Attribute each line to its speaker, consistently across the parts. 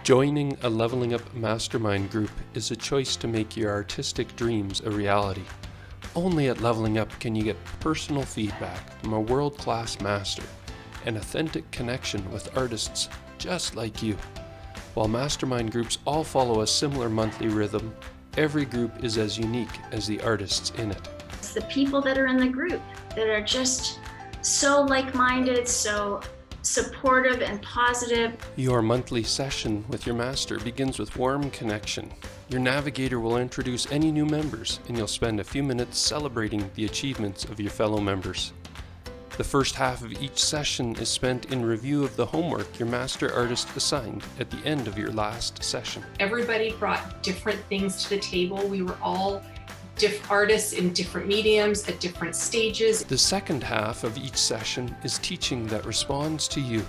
Speaker 1: Joining a Leveling Up mastermind group is a choice to make your artistic dreams a reality. Only at Leveling Up can you get personal feedback from a world-class master, an authentic connection with artists just like you. While mastermind groups all follow a similar monthly rhythm, every group is as unique as the artists in it.
Speaker 2: It's the people that are in the group that are just so like-minded, so supportive and positive.
Speaker 1: Your monthly session with your master begins with warm connection. Your navigator will introduce any new members, and you'll spend a few minutes celebrating the achievements of your fellow members. The first half of each session is spent in review of the homework your master artist assigned at the end of your last session.
Speaker 3: Everybody brought different things to the table. We were all artists in different mediums at different stages.
Speaker 1: The second half of each session is teaching that responds to you,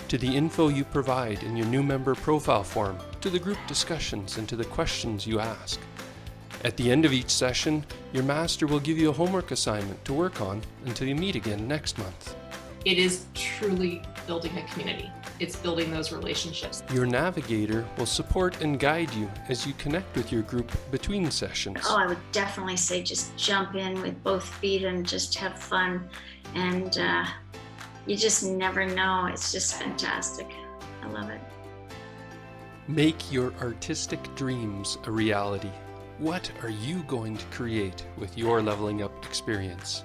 Speaker 1: to the info you provide in your new member profile form, to the group discussions, and to the questions you ask. At the end of each session, your master will give you a homework assignment to work on until you meet again next month.
Speaker 3: It is truly building a community. It's building those relationships.
Speaker 1: Your navigator will support and guide you as you connect with your group between sessions.
Speaker 2: Oh, I would definitely say just jump in with both feet and just have fun. And you just never know. It's just fantastic. I love it.
Speaker 1: Make your artistic dreams a reality. What are you going to create with your Leveling Up experience?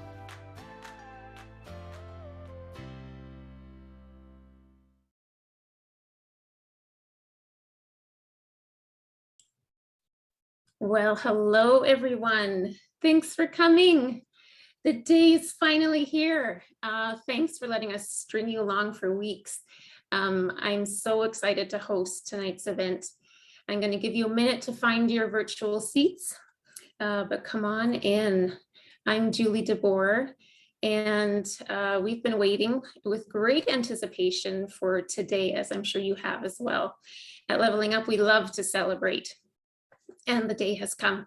Speaker 4: Well, hello everyone. Thanks for coming. The day is finally here. Thanks for letting us string you along for weeks. I'm so excited to host tonight's event. I'm going to give you a minute to find your virtual seats, but come on in. I'm Julie DeBoer, and we've been waiting with great anticipation for today, as I'm sure you have as well. At Leveling Up, we love to celebrate. And the day has come.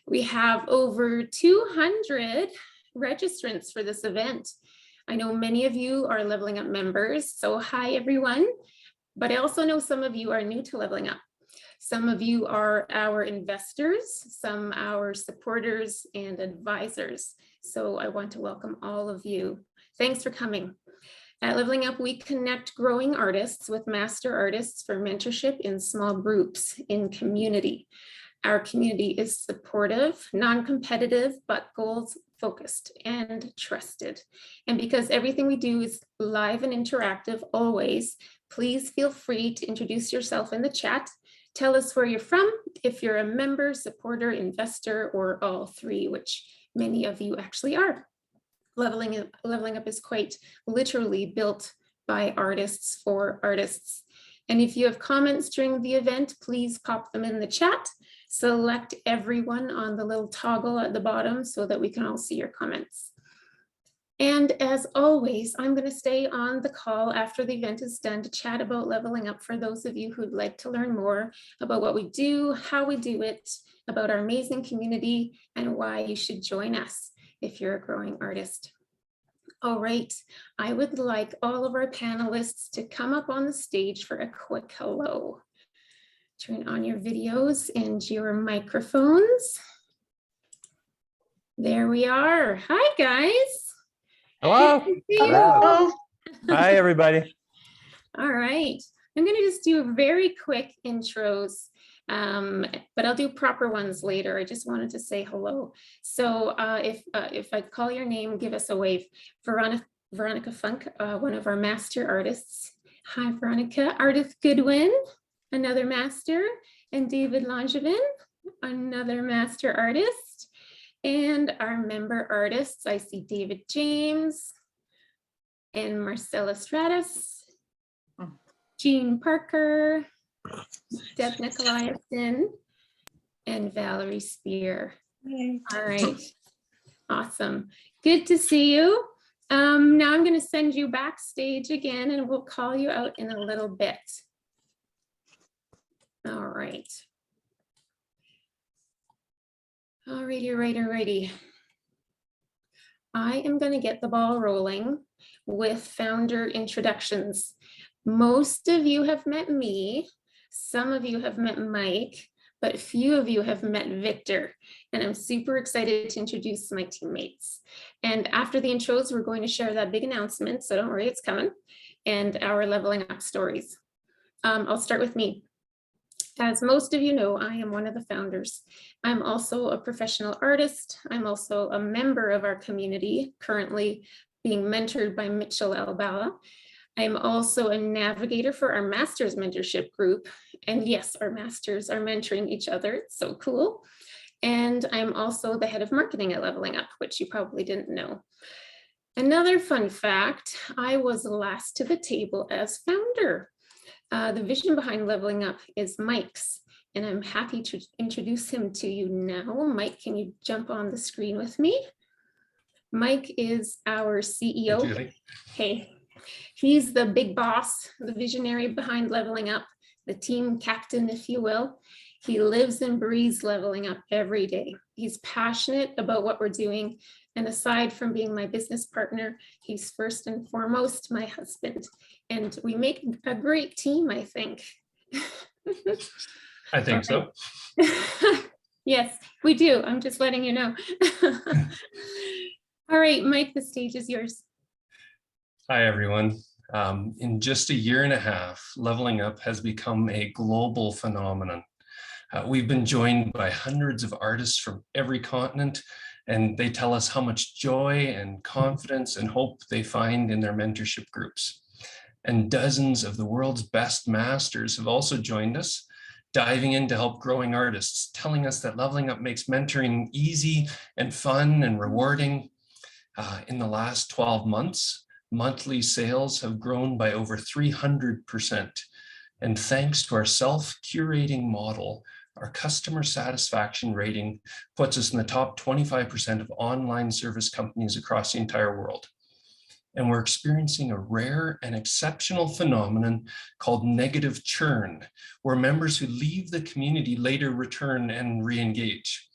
Speaker 4: We have over 200 registrants for this event. I know many of you are Leveling Up members, so hi everyone. But I also know some of you are new to Leveling Up. Some of you are our investors, some our supporters and advisors. So I want to welcome all of you. Thanks for coming. At Leveling Up, we connect growing artists with master artists for mentorship in small groups in community. Our community is supportive, non-competitive, but goals-focused and trusted. And because everything we do is live and interactive always, please feel free to introduce yourself in the chat. Tell us where you're from, if you're a member, supporter, investor, or all three, which many of you actually are. Leveling Up is quite literally built by artists for artists. And if you have comments during the event, please pop them in the chat. Select everyone on the little toggle at the bottom so that we can all see your comments. And as always, I'm going to stay on the call after the event is done to chat about Leveling Up for those of you who'd like to learn more about what we do, how we do it, about our amazing community, and why you should join us if you're a growing artist. All right, I would like all of our panelists to come up on the stage for a quick hello. Turn on your videos and your microphones. There we are. Hi, guys.
Speaker 5: Hello. Hello. Hi, everybody.
Speaker 4: All right. I'm going to just do very quick intros, but I'll do proper ones later. I just wanted to say hello. So if I call your name, give us a wave. Veronica Funk, one of our master artists. Hi, Veronica. Ardith Goodwin, another master, and David Langevin, another master artist. And our member artists, I see David James and Marcella Stratus, Jean Parker, Deb Nicolaisen, and Valerie Spear.
Speaker 3: Hey.
Speaker 4: All right, awesome. Good to see you. Now I'm going to send you backstage again, and we'll call you out in a little bit. All right. Alrighty. I am going to get the ball rolling with founder introductions. Most of you have met me, Some of you have met Mike, but few of you have met Victor, and I'm super excited to introduce my teammates. And after the intros, we're going to share that big announcement, so don't worry, it's coming, and our leveling up stories. I'll start with me. As most of you know, I am one of the founders. I'm also a professional artist. I'm also a member of our community, currently being mentored by Marcella. I'm also a navigator for our master's mentorship group. And yes, our masters are mentoring each other. It's so cool. And I'm also the head of marketing at LevellingUp, which you probably didn't know. Another fun fact, I was last to the table as founder. The vision behind LevellingUp is Mike's, and I'm happy to introduce him to you now. Mike, can you jump on the screen with me? Mike is our CEO. Hey, he's the big boss, the visionary behind LevellingUp, the team captain, if you will. He lives and breathes LevellingUp every day. He's passionate about what we're doing. And aside from being my business partner, he's first and foremost my husband. And we make a great team, I think.
Speaker 1: I think so.
Speaker 4: Yes, we do. I'm just letting you know. All right, Mike, the stage is yours.
Speaker 1: Hi, everyone. In just a year and a half, LevellingUp has become a global phenomenon. We've been joined by hundreds of artists from every continent, and they tell us how much joy and confidence and hope they find in their mentorship groups. And dozens of the world's best masters have also joined us, diving in to help growing artists, telling us that LevellingUp makes mentoring easy and fun and rewarding. In the last 12 months, monthly sales have grown by over 300%. And thanks to our self-curating model, our customer satisfaction rating puts us in the top 25% of online service companies across the entire world. And we're experiencing a rare and exceptional phenomenon called negative churn, where members who leave the community later return and re-engage.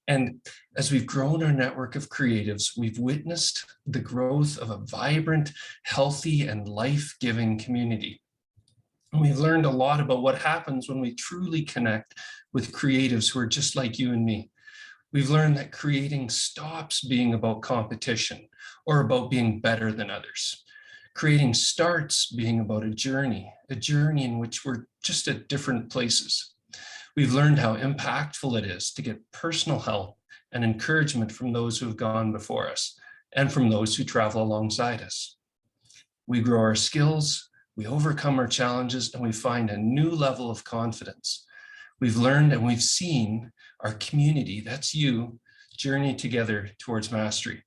Speaker 1: And as we've grown our network of creatives, we've witnessed the growth of a vibrant, healthy, and life-giving community. And we've learned a lot about what happens when we truly connect with creatives who are just like you and me. We've learned that creating stops being about competition or about being better than others. Creating starts being about a journey in which we're just at different places. We've learned how impactful it is to get personal help and encouragement from those who have gone before us and from those who travel alongside us. We grow our skills, we overcome our challenges, and we find a new level of confidence. We've learned and we've seen our community, that's you, journey together towards mastery.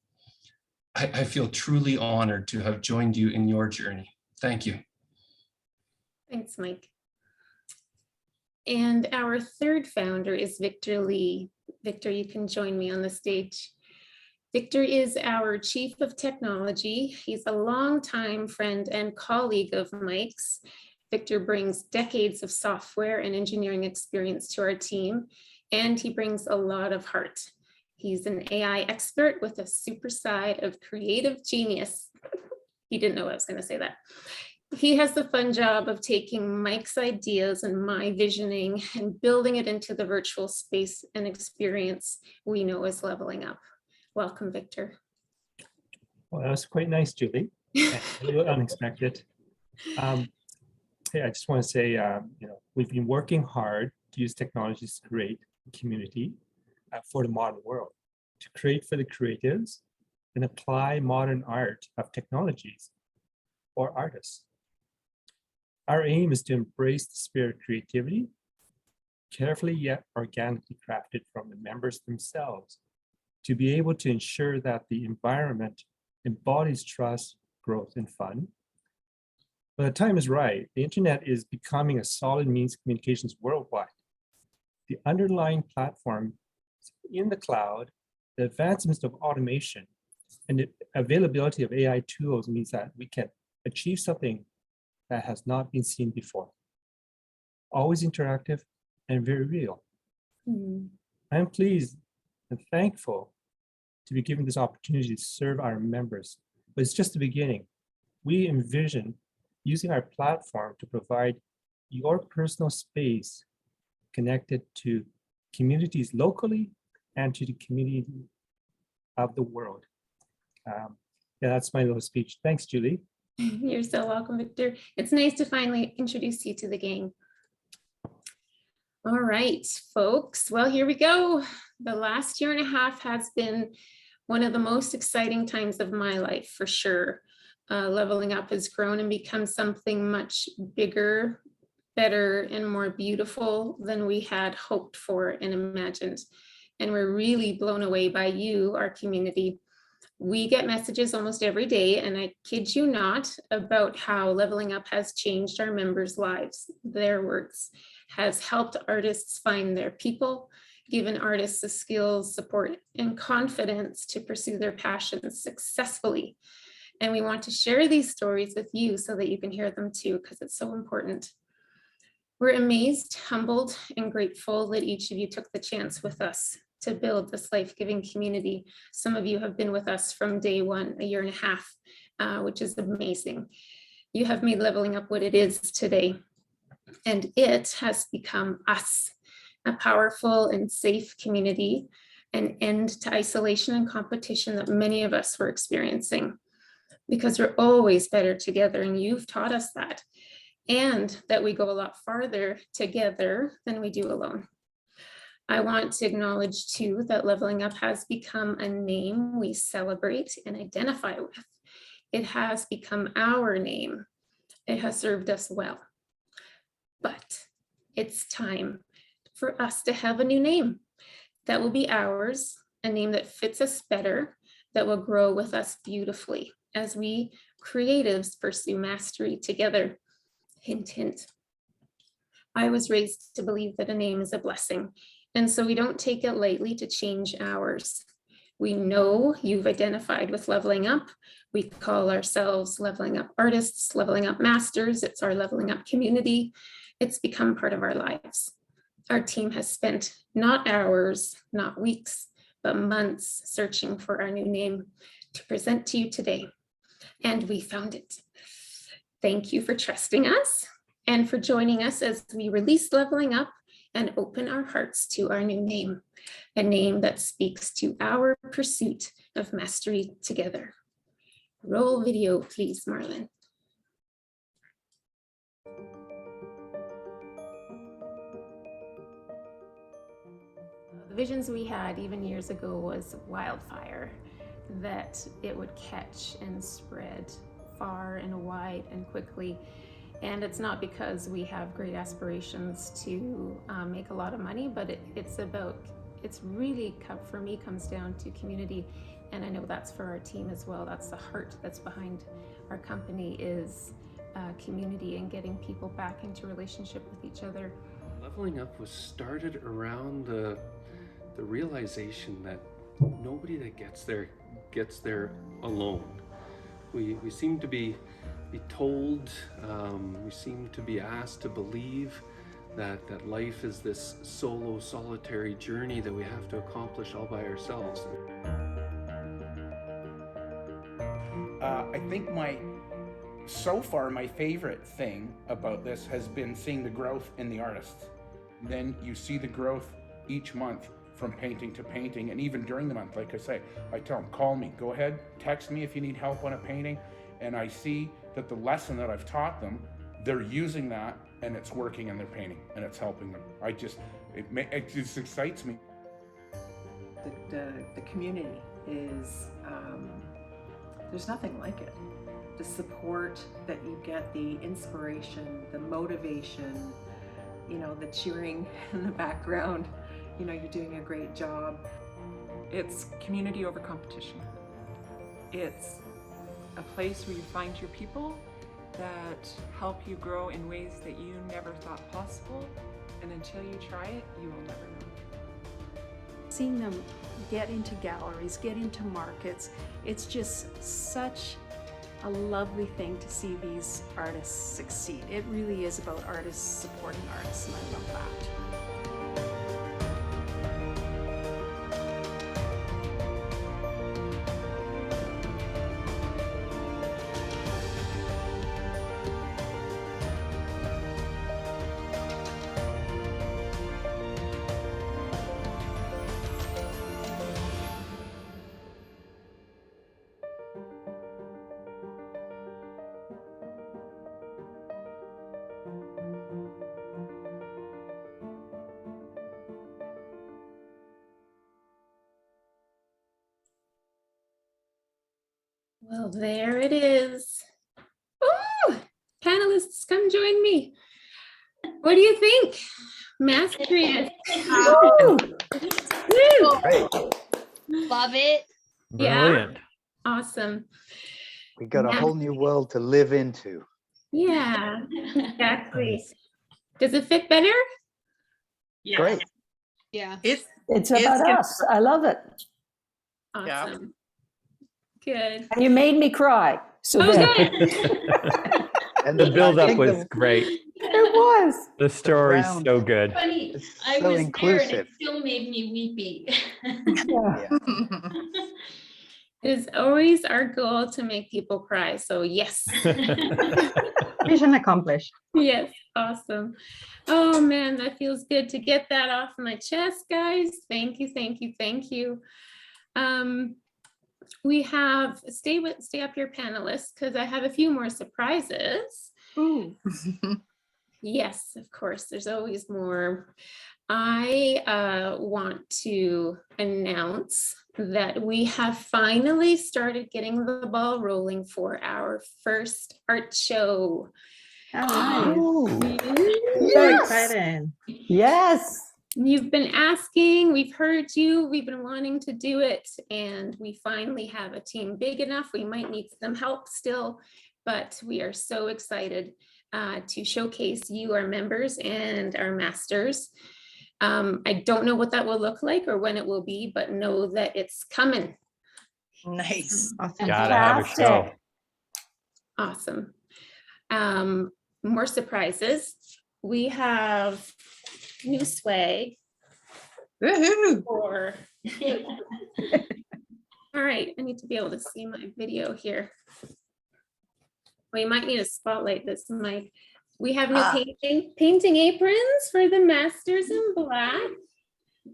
Speaker 1: I feel truly honored to have joined you in your journey. Thank you.
Speaker 4: Thanks, Mike. And our third founder is Victor Lee. Victor, you can join me on the stage. Victor is our Chief of Technology. He's a longtime friend and colleague of Mike's. Victor brings decades of software and engineering experience to our team, and he brings a lot of heart. He's an AI expert with a super side of creative genius. He didn't know I was going to say that. He has the fun job of taking Mike's ideas and my visioning and building it into the virtual space and experience we know as LevellingUp. Welcome, Victor.
Speaker 5: Well, that was quite nice, Julie. A little unexpected. Hey, I just want to say, we've been working hard to use technologies to create a community for the modern world, to create for the creatives and apply modern art of technologies or artists. Our aim is to embrace the spirit of creativity, carefully yet organically crafted from the members themselves, to be able to ensure that the environment embodies trust, growth, and fun. When the time is right, the internet is becoming a solid means of communications worldwide. The underlying platform in the cloud, the advancements of automation, and the availability of AI tools means that we can achieve something that has not been seen before. Always interactive and very real. I'm pleased and thankful to be given this opportunity to serve our members, but it's just the beginning. We envision using our platform to provide your personal space connected to communities locally and to the community of the world. Yeah, that's my little speech. Thanks, Julie.
Speaker 4: You're so welcome, Victor. It's nice to finally introduce you to the gang. All right, folks. Well, here we go. The last year and a half has been one of the most exciting times of my life, for sure. Leveling Up has grown and become something much bigger, better, and more beautiful than we had hoped for and imagined. And we're really blown away by you, our community. We get messages almost every day, and I kid you not, about how Leveling Up has changed our members' lives. Their words has helped artists find their people, given artists the skills, support, and confidence to pursue their passions successfully. And we want to share these stories with you so that you can hear them too, because it's so important. We're amazed, humbled, and grateful that each of you took the chance with us to build this life-giving community. Some of you have been with us from day one, a year and a half, which is amazing. You have made Leveling Up what it is today, and it has become us, a powerful and safe community, an end to isolation and competition that many of us were experiencing, because we're always better together, and you've taught us that, and that we go a lot farther together than we do alone. I want to acknowledge too that Leveling Up has become a name we celebrate and identify with. It has become our name. It has served us well. But it's time for us to have a new name that will be ours, a name that fits us better, that will grow with us beautifully as we creatives pursue mastery together. Hint, hint. I was raised to believe that a name is a blessing, and so we don't take it lightly to change ours. We know you've identified with Leveling Up. We call ourselves Leveling Up artists, Leveling Up masters. It's our Leveling Up community. It's become part of our lives. Our team has spent not hours, not weeks, but months searching for our new name to present to you today. And we found it. Thank you for trusting us and for joining us as we release Leveling Up and open our hearts to our new name, a name that speaks to our pursuit of mastery together. Roll video, please, Marlon. The visions we had even years ago was wildfire, that it would catch and spread far and wide and quickly. And it's not because we have great aspirations to make a lot of money, but it's really, for me, comes down to community. And I know that's for our team as well. That's the heart that's behind our company, is community and getting people back into relationship with each other.
Speaker 1: Leveling Up was started around the realization that nobody that gets there alone. We seem to be told, we seem to be asked to believe that life is this solitary journey that we have to accomplish all by ourselves.
Speaker 6: I think so far my favorite thing about this has been seeing the growth in the artists. Then you see the growth each month from painting to painting, and even during the month, like I say, I tell them, call me, go ahead, text me if you need help on a painting, and I see that the lesson that I've taught them, they're using that and it's working in their painting and it's helping them. It just excites me.
Speaker 7: The community is, there's nothing like it. The support that you get, the inspiration, the motivation, the cheering in the background, you're doing a great job.
Speaker 8: It's community over competition. It's a place where you find your people that help you grow in ways that you never thought possible, and until you try it, you will never know.
Speaker 9: Seeing them get into galleries, get into markets, it's just such a lovely thing to see these artists succeed. It really is about artists supporting artists, and I love that.
Speaker 4: Well, there it is. Oh, panelists, come join me. What do you think? Mastrius.
Speaker 10: Woo!
Speaker 4: Woo!
Speaker 10: Great.
Speaker 11: Love it.
Speaker 4: Yeah.
Speaker 10: Brilliant.
Speaker 4: Awesome.
Speaker 10: We got a
Speaker 4: Yeah.
Speaker 10: whole new world to live into.
Speaker 4: Yeah, exactly. Does it fit better?
Speaker 10: Great.
Speaker 11: Yeah.
Speaker 12: It's about us. I love it.
Speaker 4: Awesome. Good.
Speaker 12: And you made me cry. So
Speaker 4: Oh,
Speaker 12: there.
Speaker 4: good.
Speaker 10: And
Speaker 13: The build-up
Speaker 10: I think
Speaker 13: was great.
Speaker 12: It was.
Speaker 13: The story's
Speaker 10: round-
Speaker 13: so good.
Speaker 2: Funny,
Speaker 10: It's
Speaker 2: I
Speaker 10: so
Speaker 2: was there and
Speaker 10: inclusive.
Speaker 2: it still made me weepy.
Speaker 12: Yeah.
Speaker 4: It is always our goal to make people cry. So yes.
Speaker 12: Mission accomplished.
Speaker 4: Yes, awesome. Oh man, that feels good to get that off my chest, guys. Thank you, thank you, thank you. We have, stay up here, panelists, because I have a few more surprises.
Speaker 11: Ooh.
Speaker 4: Yes, of course, there's always more. I want to announce that we have finally started getting the ball rolling for our first art show.
Speaker 12: So exciting. Yes.
Speaker 4: You've been asking, we've heard you, we've been wanting to do it, and we finally have a team big enough. We might need some help still, but we are so excited to showcase you, our members, and our masters. I don't know what that will look like or when it will be, but know that it's coming.
Speaker 11: Nice.
Speaker 13: Gotta have a show.
Speaker 4: Awesome. More surprises. We have new swag.
Speaker 11: Woohoo.
Speaker 4: For... All right, I need to be able to see my video here. We might need to spotlight this mic. We have new painting aprons for the masters in black.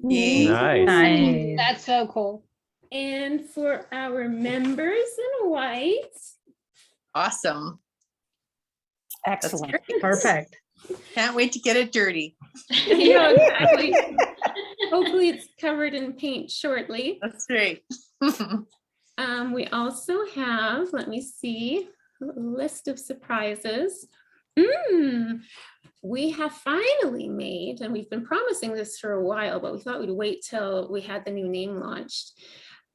Speaker 13: Nice.
Speaker 11: That's so cool.
Speaker 4: And for our members in white.
Speaker 11: Awesome.
Speaker 12: Excellent. Perfect.
Speaker 11: Can't wait to get it dirty.
Speaker 4: I know, exactly. Hopefully it's covered in paint shortly.
Speaker 11: That's great.
Speaker 4: We also have, let me see, a list of surprises. We have finally made, and we've been promising this for a while, but we thought we'd wait till we had the new name launched,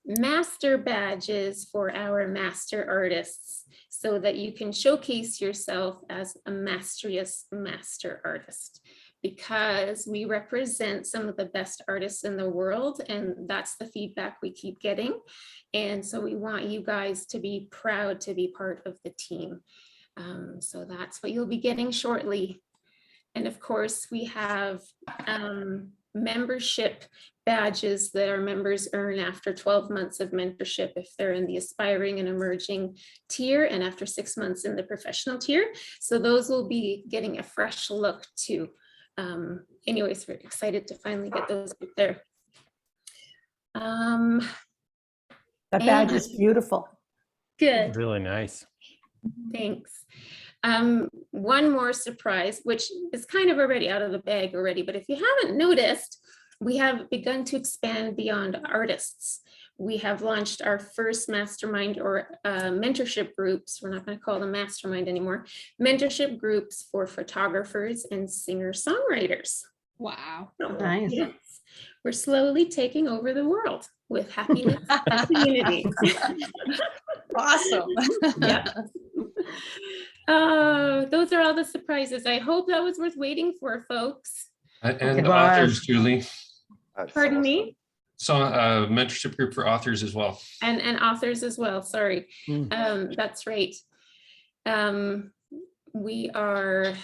Speaker 4: master badges for our master artists, so that you can showcase yourself as a Mastrius master artist, because we represent some of the best artists in the world, and that's the feedback we keep getting. And so we want you guys to be proud to be part of the team. So that's what you'll be getting shortly. And of course, we have membership badges that our members earn after 12 months of mentorship if they're in the aspiring and emerging tier, and after 6 months in the professional tier. So those will be getting a fresh look too. Anyways, we're excited to finally get those out there.
Speaker 12: That badge is beautiful.
Speaker 4: Good.
Speaker 13: Really nice.
Speaker 4: Thanks. One more surprise, which is kind of already out of the bag already, but if you haven't noticed, we have begun to expand beyond artists. We have launched our first mastermind or mentorship groups. We're not going to call them mastermind anymore. Mentorship groups for photographers and singer-songwriters.
Speaker 11: Wow.
Speaker 12: Nice.
Speaker 4: Yes. We're slowly taking over the world with happiness and community.
Speaker 11: Awesome.
Speaker 4: Yeah. Those are all the surprises. I hope that was worth waiting for, folks.
Speaker 1: And authors, Julie.
Speaker 4: Pardon me?
Speaker 1: So mentorship group for authors as well.
Speaker 4: And authors as well, sorry. That's right. We are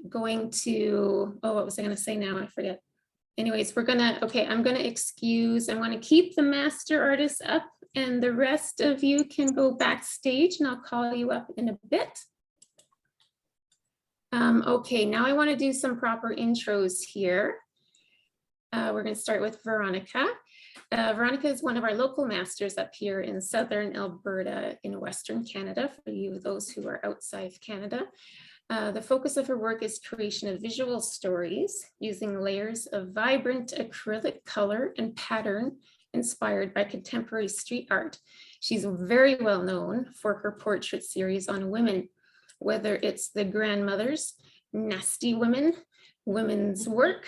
Speaker 4: going to, oh, what was I gonna say now? I forget. Anyways, I'm gonna excuse, I wanna keep the master artists up and the rest of you can go backstage and I'll call you up in a bit. Okay, now I wanna do some proper intros here. We're gonna start with Veronica. Veronica is one of our local masters up here in Southern Alberta in Western Canada, for you, those who are outside of Canada. The focus of her work is creation of visual stories using layers of vibrant acrylic color and pattern inspired by contemporary street art. She's very well known for her portrait series on women, whether it's the grandmothers, nasty women, women's work,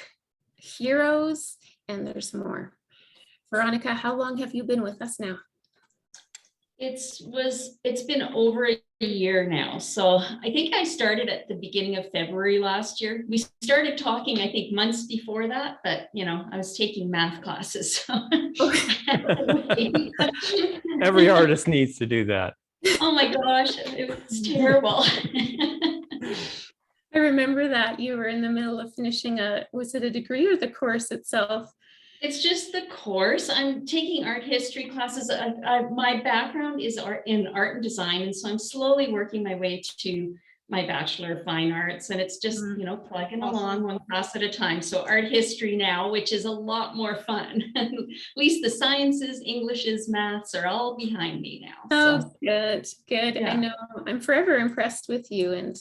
Speaker 4: heroes, and there's more. Veronica, how long have you been with us now?
Speaker 14: It's been over a year now. So I think I started at the beginning of February last year. We started talking, I think, months before that, but you know, I was taking math classes. So.
Speaker 13: Every artist needs to do that.
Speaker 14: Oh my gosh, it was terrible.
Speaker 4: I remember that you were in the middle of finishing was it a degree or the course itself?
Speaker 14: It's just the course. I'm taking art history classes. My background is in art and design, and so I'm slowly working my way to my Bachelor of Fine Arts, and it's just, you know, plugging along one class at a time. So art history now, which is a lot more fun. At least the sciences, Englishes, maths are all behind me now.
Speaker 4: Oh,
Speaker 14: so.
Speaker 4: good.
Speaker 14: Yeah.
Speaker 4: I know, I'm forever impressed with you and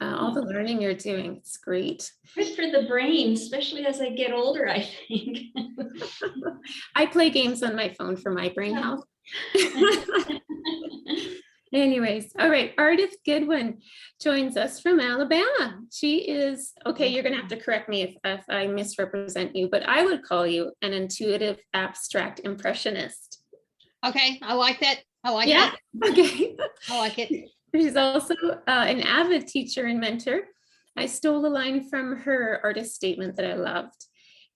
Speaker 4: all the learning you're doing. It's great.
Speaker 14: Good for the brain, especially as I get older, I think.
Speaker 4: I play games on my phone for my brain health. Anyways, all right, Ardith Goodwin joins us from Alabama. She is, okay, you're gonna have to correct me if I misrepresent you, but I would call you an intuitive abstract impressionist.
Speaker 15: Okay, I like that. I like
Speaker 4: that. Okay.
Speaker 15: I like it.
Speaker 4: She's also an avid teacher and mentor. I stole a line from her artist statement that I loved.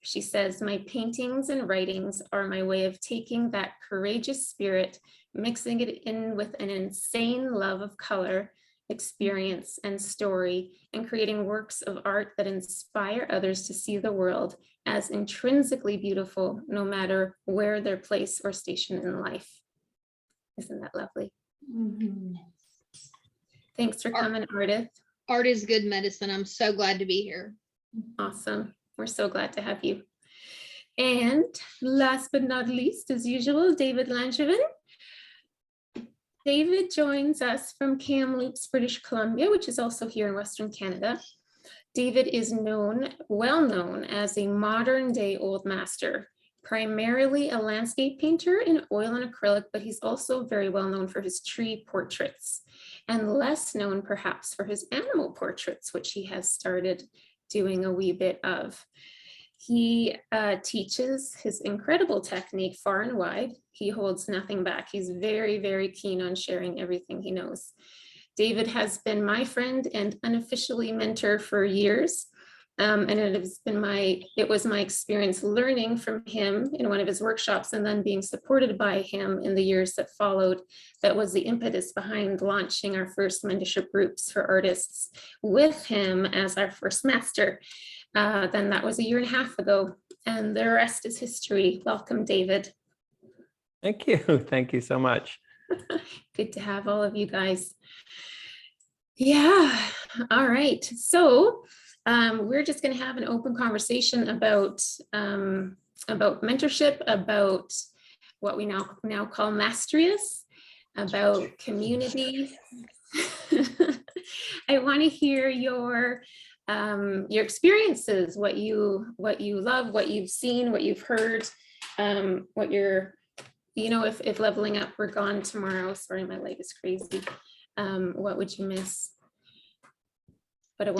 Speaker 4: She says, "My paintings and writings are my way of taking that courageous spirit, mixing it in with an insane love of color, experience, and story, and creating works of art that inspire others to see the world as intrinsically beautiful, no matter where their place or station in life." Isn't that lovely?
Speaker 15: Mm-hmm.
Speaker 4: Thanks for coming, Ardith.
Speaker 15: Art is good medicine. I'm so glad to be here.
Speaker 4: Awesome. We're so glad to have you. And last but not least, as usual, David Langevin. David joins us from Kamloops, British Columbia, which is also here in Western Canada. David is well known as a modern day old master, primarily a landscape painter in oil and acrylic, but he's also very well known for his tree portraits, and less known perhaps for his animal portraits, which he has started doing a wee bit of. He teaches his incredible technique far and wide. He holds nothing back. He's very, very keen on sharing everything he knows. David has been my friend and unofficially mentor for years. And it was my experience learning from him in one of his workshops and then being supported by him in the years that followed. That was the impetus behind launching our first mentorship groups for artists with him as our first master. Then that was a year and a half ago, and the rest is history. Welcome, David.
Speaker 13: Thank you. Thank you so much.
Speaker 4: Good to have all of you guys. Yeah. All right. So we're just going to have an open conversation about mentorship, about what we now call Mastrius, about community. I want to hear your experiences, what you love, what you've seen, what you've heard, what you're, if Leveling Up were gone tomorrow, sorry, my leg is crazy. What would you miss? But it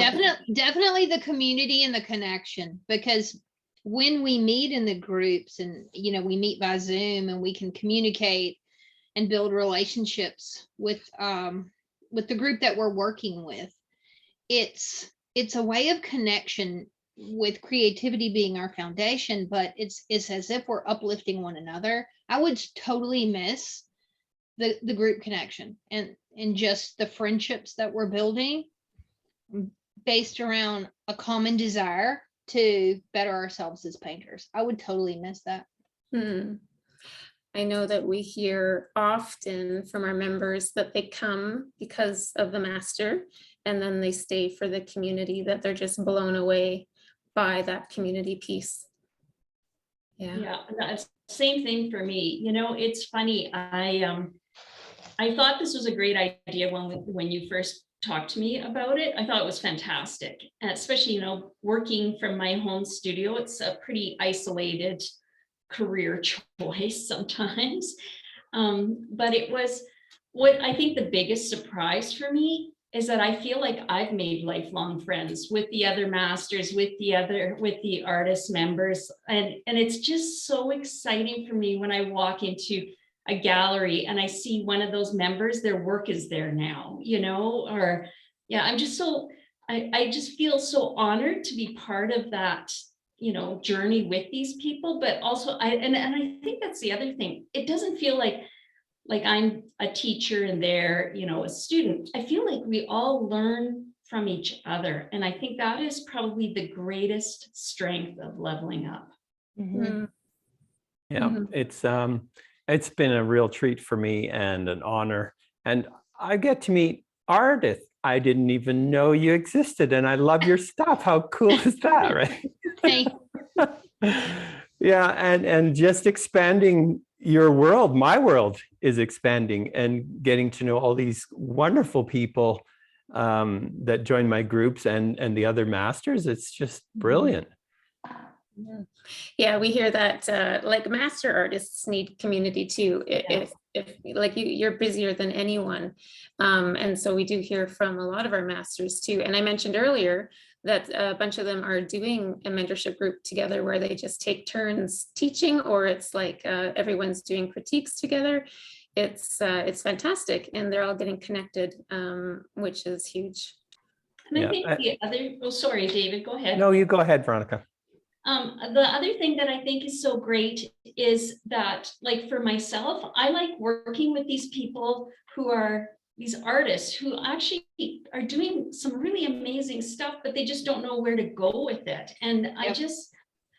Speaker 15: definitely the community and the connection, because when we meet in the groups and, we meet by Zoom and we can communicate and build relationships with the group that we're working with, it's a way of connection with creativity being our foundation, but it's as if we're uplifting one another. I would totally miss the group connection and just the friendships that we're building based around a common desire to better ourselves as painters. I would totally miss that.
Speaker 4: I know that we hear often from our members that they come because of the master and then they stay for the community, that they're just blown away by that community piece.
Speaker 14: Yeah, that's same thing for me. It's funny. I thought this was a great idea when you first talked to me about it. I thought it was fantastic, and especially, working from my home studio. It's a pretty isolated career choice sometimes. But it was what I think the biggest surprise for me is that I feel like I've made lifelong friends with the other masters, with the artist members. And it's just so exciting for me when I walk into a gallery and I see one of those members, their work is there now, or yeah, I'm just so, I just feel so honored to be part of that, journey with these people, but also and I think that's the other thing. It doesn't feel like I'm a teacher and they're, a student. I feel like we all learn from each other. And I think that is probably the greatest strength of Leveling Up.
Speaker 13: Yeah, it's been a real treat for me and an honor. And I get to meet artists I didn't even know you existed. And I love your stuff. How cool is that, right?
Speaker 15: Hey.
Speaker 13: Yeah, and just expanding your world, my world is expanding and getting to know all these wonderful people that join my groups and the other masters. It's just brilliant.
Speaker 4: Yeah, we hear that like master artists need community too. If like you're busier than anyone. And so we do hear from a lot of our masters too. And I mentioned earlier that a bunch of them are doing a mentorship group together where they just take turns teaching, or it's like everyone's doing critiques together. It's fantastic, and they're all getting connected, which is huge.
Speaker 14: And I think the other, sorry, David, go ahead.
Speaker 13: No, you go ahead, Veronica.
Speaker 14: The other thing that I think is so great is that, like for myself, I like working with these people who are these artists who actually are doing some really amazing stuff, but they just don't know where to go with it. And I just,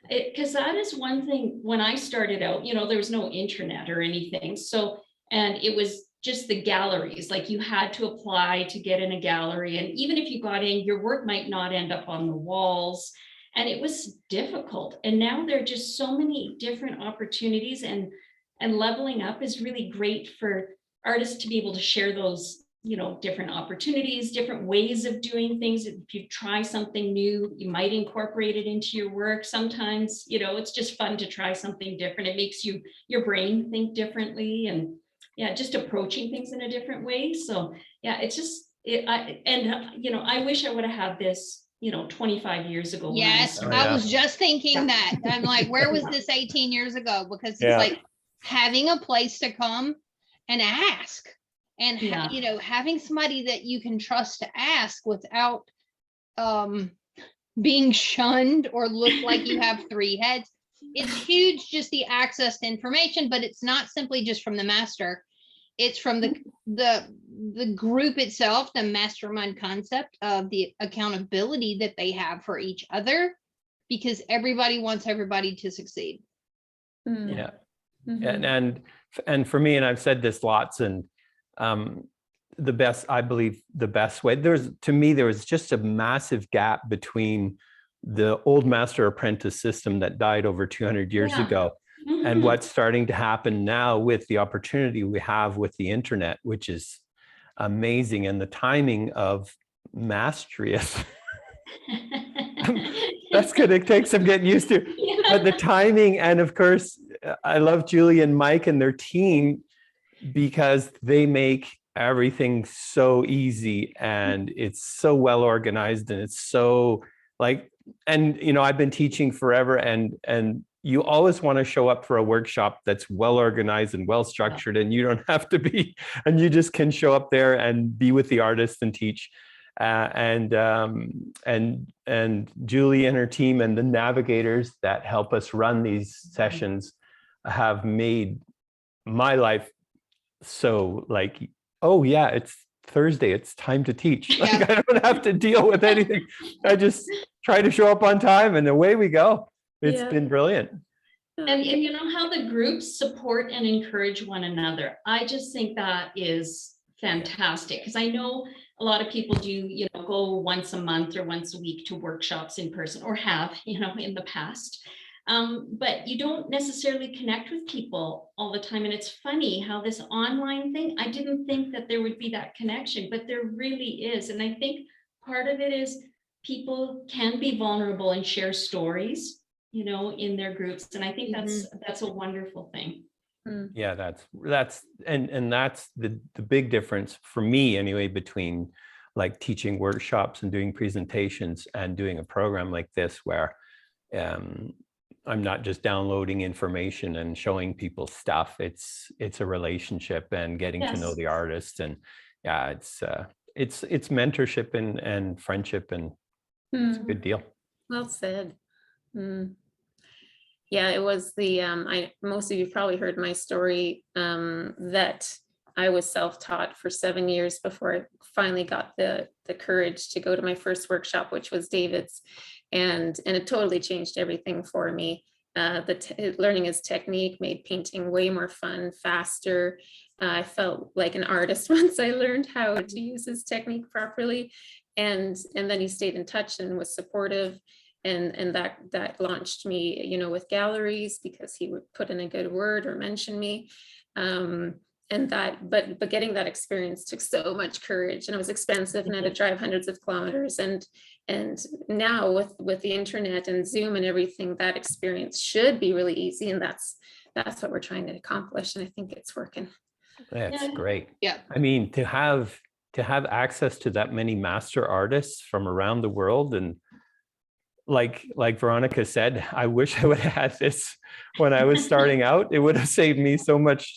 Speaker 14: because that is one thing when I started out, there was no internet or anything. So, and it was just the galleries, like you had to apply to get in a gallery. And even if you got in, your work might not end up on the walls. And it was difficult. And now there are just so many different opportunities, and Leveling Up is really great for artists to be able to share those, different opportunities, different ways of doing things. If you try something new, you might incorporate it into your work. Sometimes, it's just fun to try something different. It makes your brain think differently, and just approaching things in a different way. So yeah, it's just, I wish I would have had this 25 years ago.
Speaker 15: Yes, I was just thinking that. I'm like, where was this 18 years ago? Because it's like having a place to come and ask, and having somebody that you can trust to ask without being shunned or look like you have three heads. It's huge, just the access to information, but it's not simply just from the master. It's from the group itself, the mastermind concept of the accountability that they have for each other, because everybody wants everybody to succeed.
Speaker 13: Yeah. And for me, and I've said this lots, and I believe the best way, there was just a massive gap between the old master apprentice system that died over 200 years ago and what's starting to happen now with the opportunity we have with the internet, which is amazing. And the timing of Mastrius, that's going to take some getting used to, but the timing, and of course, I love Julie and Mike and their team because they make everything so easy, and it's so well organized, and it's so and I've been teaching forever, and you always want to show up for a workshop that's well organized and well structured, and you don't have to be, and you just can show up there and be with the artist and teach. And Julie and her team and the navigators that help us run these sessions have made my life so oh yeah, it's Thursday, it's time to teach. I don't have to deal with anything. I just try to show up on time, and away we go. It's been brilliant.
Speaker 14: And you know how the groups support and encourage one another. I just think that is fantastic, because I know a lot of people do, go once a month or once a week to workshops in person, or have, in the past. But you don't necessarily connect with people all the time. And it's funny how this online thing, I didn't think that there would be that connection, but there really is. And I think part of it is people can be vulnerable and share stories, in their groups. And I think that's a wonderful thing.
Speaker 13: Yeah, that's and that's the big difference for me anyway, between like teaching workshops and doing presentations and doing a program like this, where I'm not just downloading information and showing people stuff. It's a relationship and getting to know the artist. And yeah, it's mentorship and friendship, and it's a good deal.
Speaker 4: Well said. Yeah, it was the most of you probably heard my story, that I was self-taught for 7 years before I finally got the courage to go to my first workshop, which was David's, and it totally changed everything for me. Learning his technique made painting way more fun, faster. I felt like an artist once I learned how to use his technique properly, and then he stayed in touch and was supportive. And that launched me, you know, with galleries, because he would put in a good word or mention me. But getting that experience took so much courage, and it was expensive, and I had to drive hundreds of kilometers. And now with the internet and Zoom and everything, that experience should be really easy. And that's what we're trying to accomplish. And I think it's working.
Speaker 13: That's great.
Speaker 15: Yeah.
Speaker 13: I mean, to have access to that many master artists from around the world, and like Veronica said, I wish I would have had this when I was starting out. It would have saved me so much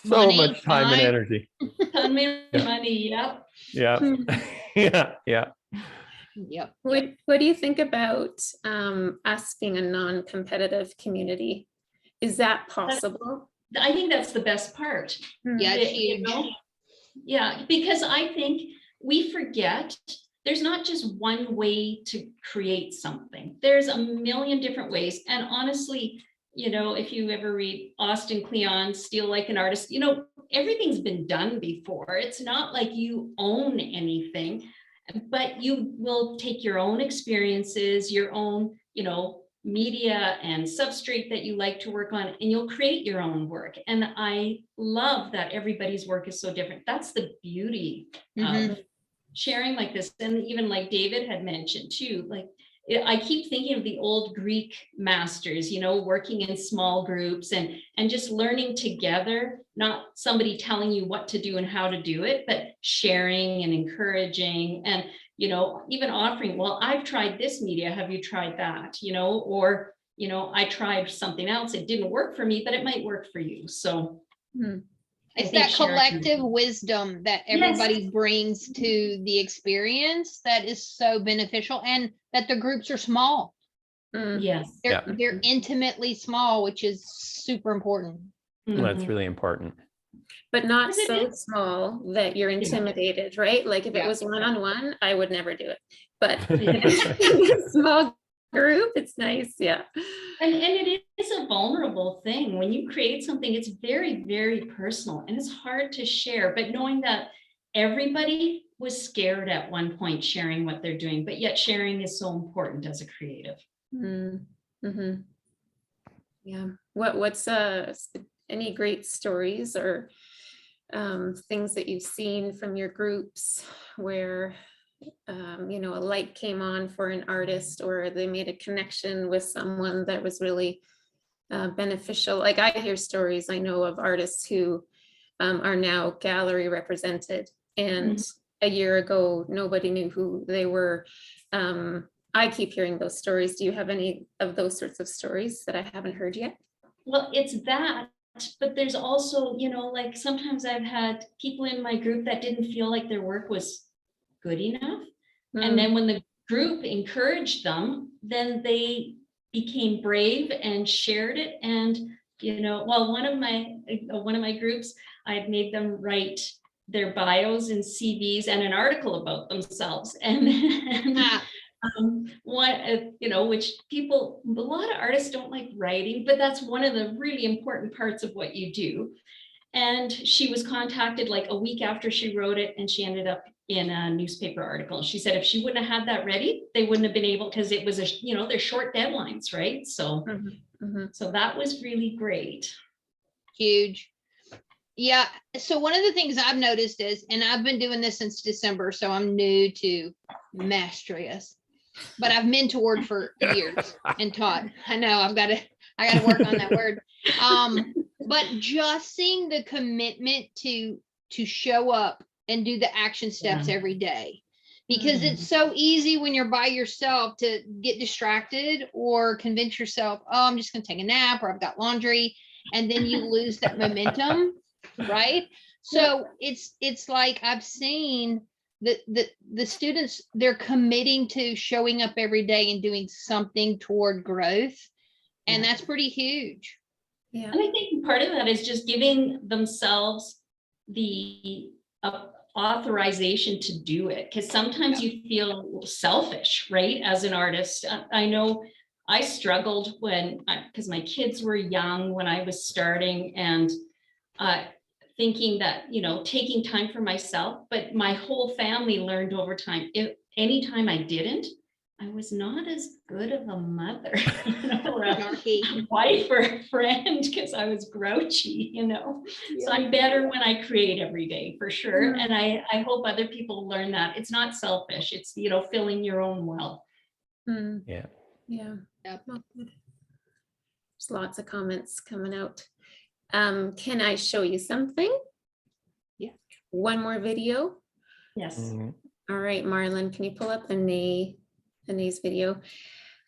Speaker 13: time and energy.
Speaker 14: Money, yep.
Speaker 13: Yeah.
Speaker 4: Yep. What do you think about us being a non-competitive community? Is that possible?
Speaker 14: I think that's the best part.
Speaker 15: Yeah,
Speaker 14: you know? Yeah, because I think we forget there's not just one way to create something. There's a million different ways. And honestly, you know, if you ever read Austin Kleon's Steal Like an Artist, you know, everything's been done before. It's not like you own anything, but you will take your own experiences, your own, you know, media and substrate that you like to work on, and you'll create your own work. And I love that everybody's work is so different. That's the beauty of sharing like this. And even like David had mentioned too, like I keep thinking of the old Greek masters, you know, working in small groups and just learning together, not somebody telling you what to do and how to do it, but sharing and encouraging and, you know, even offering, well, I've tried this media, have you tried that, you know, or, you know, I tried something else, it didn't work for me, but it might work for you. So
Speaker 15: it's that collective wisdom that everybody brings to the experience that is so beneficial, and that the groups are small.
Speaker 14: Yes.
Speaker 15: They're intimately small, which is super important.
Speaker 13: That's really important.
Speaker 4: But not so small that you're intimidated, right? Like if it was one-on-one, I would never do it. But in a small group, it's nice. Yeah.
Speaker 14: And it is a vulnerable thing. When you create something, it's very, very personal and it's hard to share. But knowing that everybody was scared at one point sharing what they're doing, but yet sharing is so important as a creative.
Speaker 4: Yeah. What's any great stories or things that you've seen from your groups where you know, a light came on for an artist, or they made a connection with someone that was really beneficial? Like I hear stories, I know of artists who are now gallery represented, and a year ago nobody knew who they were. I keep hearing those stories. Do you have any of those sorts of stories that I haven't heard yet?
Speaker 14: Well, it's that, but there's also, you know, like sometimes I've had people in my group that didn't feel like their work was good enough. And then when the group encouraged them, then they became brave and shared it. And, you know, well, one of my groups, I had made them write their bios and CVs and an article about themselves. And you know, which people, a lot of artists don't like writing, but that's one of the really important parts of what you do. And she was contacted like a week after she wrote it, and she ended up in a newspaper article. She said if she wouldn't have had that ready, they wouldn't have been able, because it was a, you know, they're short deadlines, right? So so that was really great.
Speaker 15: Huge. Yeah. So one of the things I've noticed is, and I've been doing this since December, so I'm new to Mastrius, but I've mentored for years and taught. I know I got to work on that word. but just seeing the commitment to show up and do the action steps every day, because it's so easy when you're by yourself to get distracted or convince yourself, oh, I'm just going to take a nap, or I've got laundry, and then you lose that momentum, right? So it's like I've seen the students, they're committing to showing up every day and doing something toward growth, and that's pretty huge.
Speaker 14: Yeah. And I think part of that is just giving themselves the authorization to do it, because sometimes you feel selfish, right? As an artist, I know I struggled because my kids were young when I was starting, and thinking that, taking time for myself, but my whole family learned over time, anytime I didn't, I was not as good of a mother, or a wife or a friend, because I was grouchy, So I'm better when I create every day, for sure. And I hope other people learn that it's not selfish. It's, filling your own well.
Speaker 13: Yeah.
Speaker 4: Yeah. Yep. There's lots of comments coming out. Can I show you something?
Speaker 14: Yeah.
Speaker 4: One more video?
Speaker 14: Yes.
Speaker 4: All right, Marlon, can you pull up Anae's video?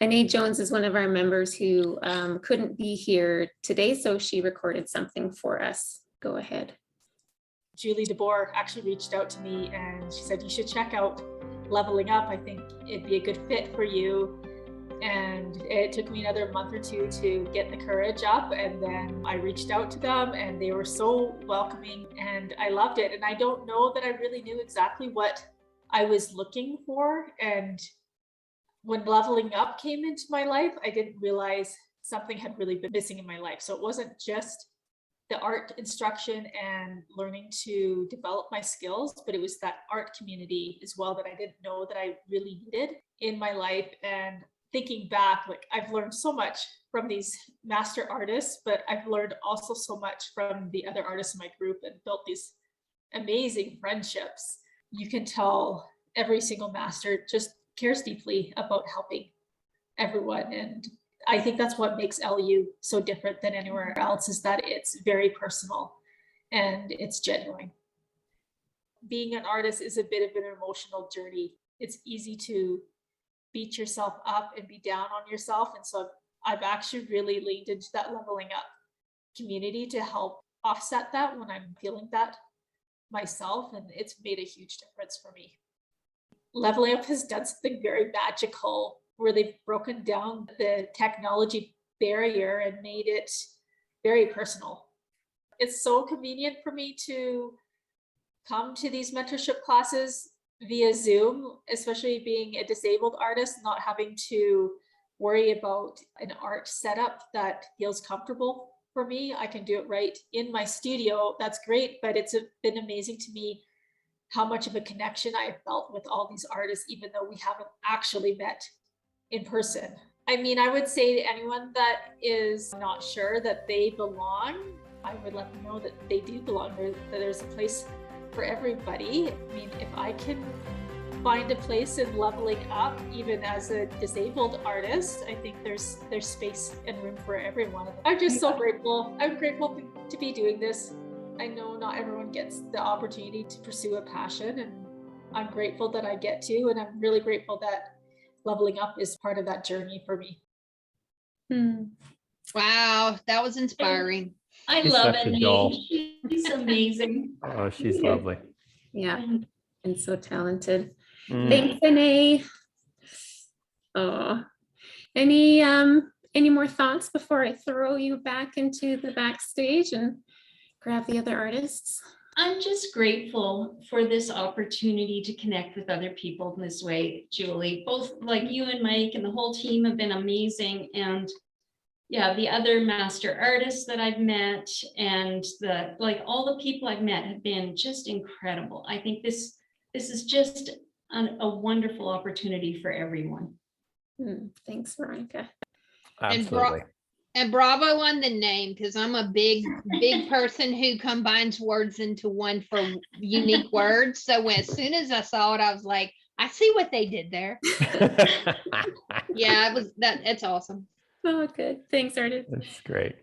Speaker 4: Anae Jones is one of our members who couldn't be here today, so she recorded something for us. Go ahead.
Speaker 16: Julie DeBoer actually reached out to me and she said, you should check out Leveling Up. I think it'd be a good fit for you. And it took me another month or two to get the courage up. And then I reached out to them and they were so welcoming and I loved it. And I don't know that I really knew exactly what I was looking for. And when Leveling Up came into my life, I didn't realize something had really been missing in my life. So it wasn't just the art instruction and learning to develop my skills, but it was that art community as well that I didn't know that I really needed in my life. And thinking back, I've learned so much from these master artists, but I've learned also so much from the other artists in my group and built these amazing friendships. You can tell every single master just cares deeply about helping everyone. And I think that's what makes LU so different than anywhere else, is that it's very personal and it's genuine. Being an artist is a bit of an emotional journey. It's easy to beat yourself up and be down on yourself. And so I've actually really leaned into that Leveling Up community to help offset that when I'm feeling that myself. And it's made a huge difference for me. Leveling Up has done something very magical where they've broken down the technology barrier and made it very personal. It's so convenient for me to come to these mentorship classes via Zoom, especially being a disabled artist, not having to worry about an art setup that feels comfortable for me. I can do it right in my studio. That's great, but it's been amazing to me how much of a connection I felt with all these artists, even though we haven't actually met in person. I mean, I would say to anyone that is not sure that they belong, I would let them know that they do belong, that there's a place for everybody. I mean, if I can find a place in Leveling Up, even as a disabled artist, I think there's space and room for everyone. I'm just so grateful. I'm grateful to be doing this. I know not everyone gets the opportunity to pursue a passion, and I'm grateful that I get to, and I'm really grateful that Leveling Up is part of that journey for me.
Speaker 15: Wow, that was inspiring.
Speaker 14: I
Speaker 13: She's
Speaker 14: love
Speaker 13: such a
Speaker 14: Anae.
Speaker 13: doll.
Speaker 14: She's amazing.
Speaker 13: Oh, she's lovely.
Speaker 4: Yeah, and so talented.
Speaker 13: Mm.
Speaker 4: Thanks, Anae. Oh, any more thoughts before I throw you back into the backstage and grab the other artists?
Speaker 14: I'm just grateful for this opportunity to connect with other people in this way, Julie. Both like you and Mike and the whole team have been amazing. And yeah, the other master artists that I've met and all the people I've met have been just incredible. I think this is just a wonderful opportunity for everyone.
Speaker 4: Thanks, Veronica.
Speaker 13: Absolutely.
Speaker 15: And bravo on the name, because I'm a big person who combines words into one for unique words. So as soon as I saw it, I was like, I see what they did there. Yeah, it's awesome.
Speaker 4: Oh, good. Thanks, Artist.
Speaker 13: That's great.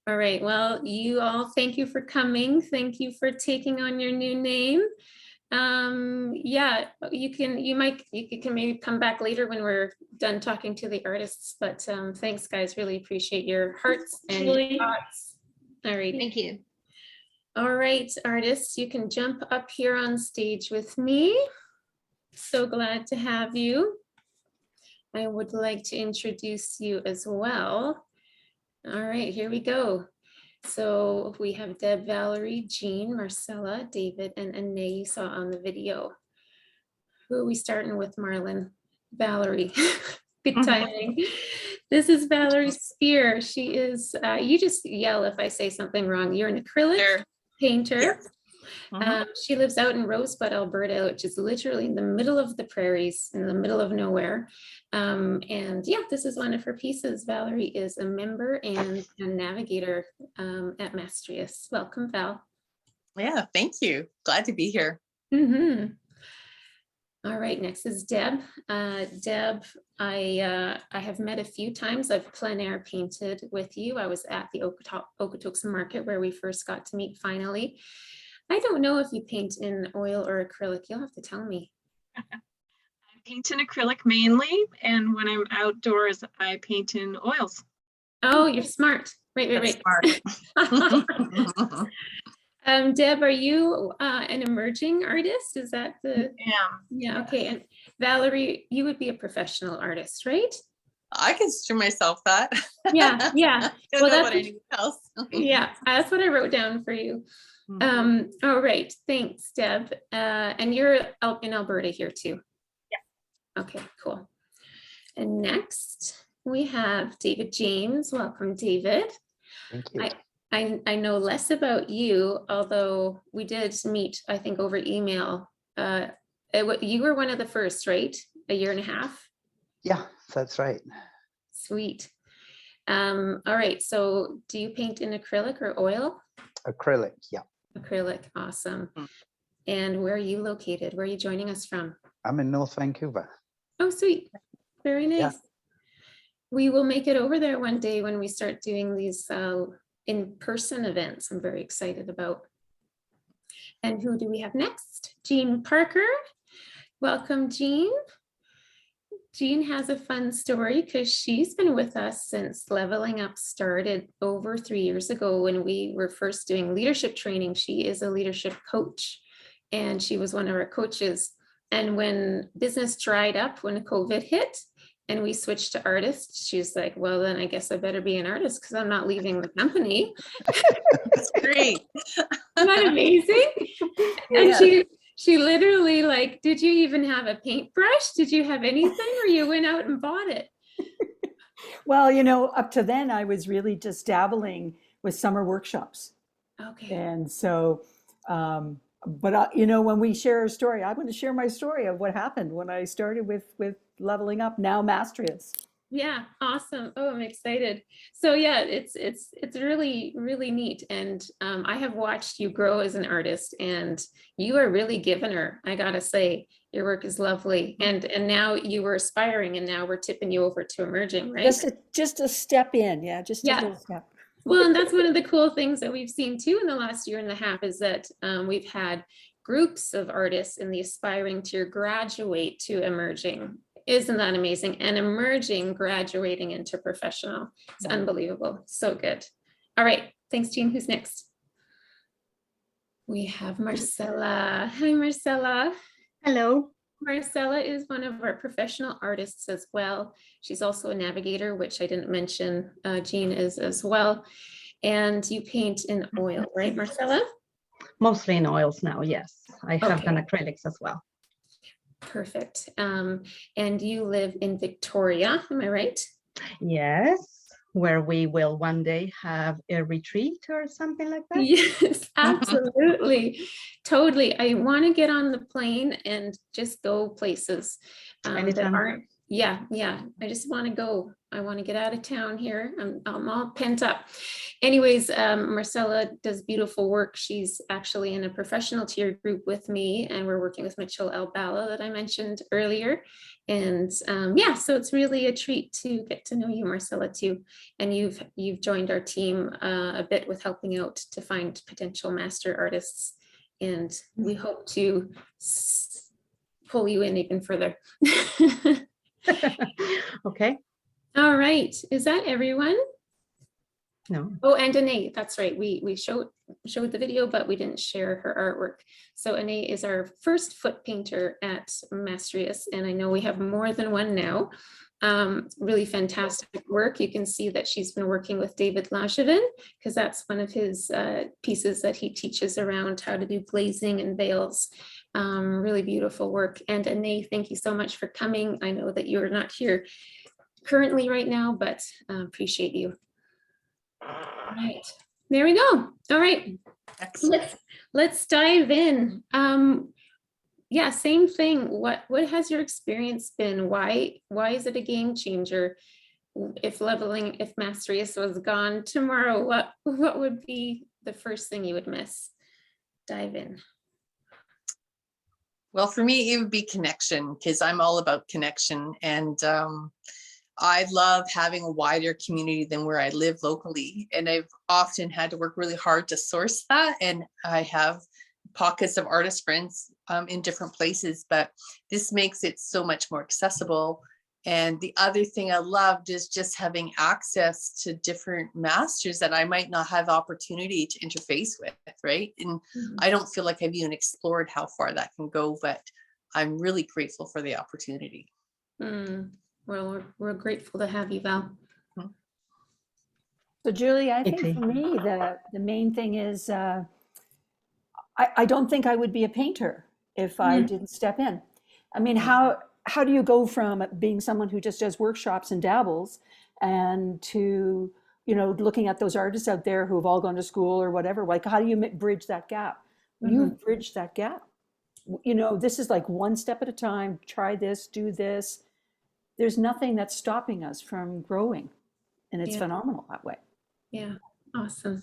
Speaker 4: All right, well, you all, thank you for coming. Thank you for taking on your new name. Yeah, you can maybe come back later when we're done talking to the artists, but thanks guys, really appreciate your hearts and your thoughts. All right.
Speaker 15: Thank you.
Speaker 4: All right, artists, you can jump up here on stage with me. So glad to have you. I would like to introduce you as well. All right, here we go. So we have Deb, Valerie, Jean, Marcella, David, and Anne you saw on the video. Who are we starting with, Marlon? Valerie. Good timing. This is Valerie Spear. She is, you just yell if I say something wrong. You're an acrylic painter. Yes. She lives out in Rosebud, Alberta, which is literally in the middle of the prairies, in the middle of nowhere. And yeah, this is one of her pieces. Valerie is a member and a navigator at Mastrius. Welcome, Val.
Speaker 11: Yeah, thank you. Glad to be here.
Speaker 4: All right, next is Deb. Deb, I have met a few times. I've plein air painted with you. I was at the Okotoks Market where we first got to meet finally. I don't know if you paint in oil or acrylic. You'll have to tell me.
Speaker 17: I paint in acrylic mainly, and when I'm outdoors, I paint in oils.
Speaker 4: Oh, you're smart. Right. Smart. Deb, are you an emerging artist? Is that the? Yeah. Okay. And Valerie, you would be a professional artist, right?
Speaker 11: I consider myself that.
Speaker 4: Yeah.
Speaker 11: Don't know about anyone else.
Speaker 4: Yeah, that's what I wrote down for you. All right, thanks, Deb. And you're in Alberta here too. Yeah. Okay, cool. And next we have David James. Welcome, David.
Speaker 10: Thank you.
Speaker 4: I know less about you, although we did meet, I think, over email. You were one of the first, right? A year and a half?
Speaker 10: Yeah, that's right.
Speaker 4: Sweet. All right, so do you paint in acrylic or oil?
Speaker 10: Acrylic, yeah.
Speaker 4: Acrylic, awesome. And where are you located? Where are you joining us from?
Speaker 10: I'm in North Vancouver.
Speaker 4: Oh, sweet. Very nice.
Speaker 10: Yeah.
Speaker 4: We will make it over there one day when we start doing these in-person events. I'm very excited about. And who do we have next? Jean Parker. Welcome, Jean. Jean has a fun story because she's been with us since Leveling Up started over 3 years ago when we were first doing leadership training. She is a leadership coach and she was one of our coaches. And when business dried up, when COVID hit and we switched to artists, she's like, well, then I guess I better be an artist because I'm not leaving the company.
Speaker 11: That's great.
Speaker 4: Isn't that amazing?
Speaker 11: Yeah.
Speaker 4: And she literally like, did you even have a paintbrush? Did you have anything or you went out and bought it?
Speaker 12: Well, you know, up to then I was really just dabbling with summer workshops.
Speaker 4: Okay.
Speaker 12: And so, you know, when we share a story, I want to share my story of what happened when I started with Leveling Up, now Mastrius.
Speaker 4: Yeah, awesome. Oh, I'm excited. So yeah, it's really, really neat. And I have watched you grow as an artist and you are really giving her, I gotta say, your work is lovely. And now you were aspiring and now we're tipping you over to emerging, right?
Speaker 12: Just a step in. Yeah, just a little step.
Speaker 4: Well, and that's one of the cool things that we've seen too in the last year and a half is that we've had groups of artists in the aspiring tier graduate to emerging. Isn't that amazing? And emerging, graduating into professional. It's unbelievable. So good. All right. Thanks, Jean. Who's next? We have Marcella. Hi, Marcella.
Speaker 18: Hello.
Speaker 4: Marcella is one of our professional artists as well. She's also a navigator, which I didn't mention. Jean is as well. And you paint in oil, right, Marcella?
Speaker 18: Mostly in oils now, yes. I have done acrylics as well.
Speaker 4: Perfect. And you live in Victoria, am I right?
Speaker 18: Yes, where we will one day have a retreat or something like that.
Speaker 4: Yes, absolutely. Totally. I want to get on the plane and just go places that Yeah, I just want to go. I want to get out of town here. I'm all pent up. Anyways, Marcella does beautiful work. She's actually in a professional tier group with me, and we're working with Mitchell Albala that I mentioned earlier. And yeah, so it's really a treat to get to know you, Marcella, too. And you've joined our team a bit with helping out to find potential master artists, and we hope to pull you in even further.
Speaker 18: Okay.
Speaker 4: All right. Is that everyone?
Speaker 18: No.
Speaker 4: Oh, and Anae, that's right. We showed the video, but we didn't share her artwork. So Anae is our first foot painter at Mastrius, and I know we have more than one now. Really fantastic work. You can see that she's been working with David Langevin, because that's one of his pieces that he teaches around how to do glazing and veils. Really beautiful work. And Anae, thank you so much for coming. I know that you're not here currently right now, but appreciate you. All right, there we go. All right, let's dive in. Yeah, same thing. What has your experience been? Why is it a game changer? If Mastrius was gone tomorrow, what would be the first thing you would miss? Dive in.
Speaker 11: Well, for me, it would be connection, because I'm all about connection. And I love having a wider community than where I live locally. And I've often had to work really hard to source that. And I have pockets of artist friends in different places, but this makes it so much more accessible. And the other thing I loved is just having access to different masters that I might not have opportunity to interface with, right? And I don't feel like I've even explored how far that can go, but I'm really grateful for the opportunity.
Speaker 4: Well, we're grateful to have you, Val.
Speaker 12: So Julie, I think for me, the main thing is I don't think I would be a painter if I didn't step in. I mean, how do you go from being someone who just does workshops and dabbles and to, you know, looking at those artists out there who've all gone to school or whatever, like how do you bridge that gap? You've bridged that gap. You know, this is like one step at a time, try this, do this. There's nothing that's stopping us from growing. And it's phenomenal that way.
Speaker 4: Yeah, awesome.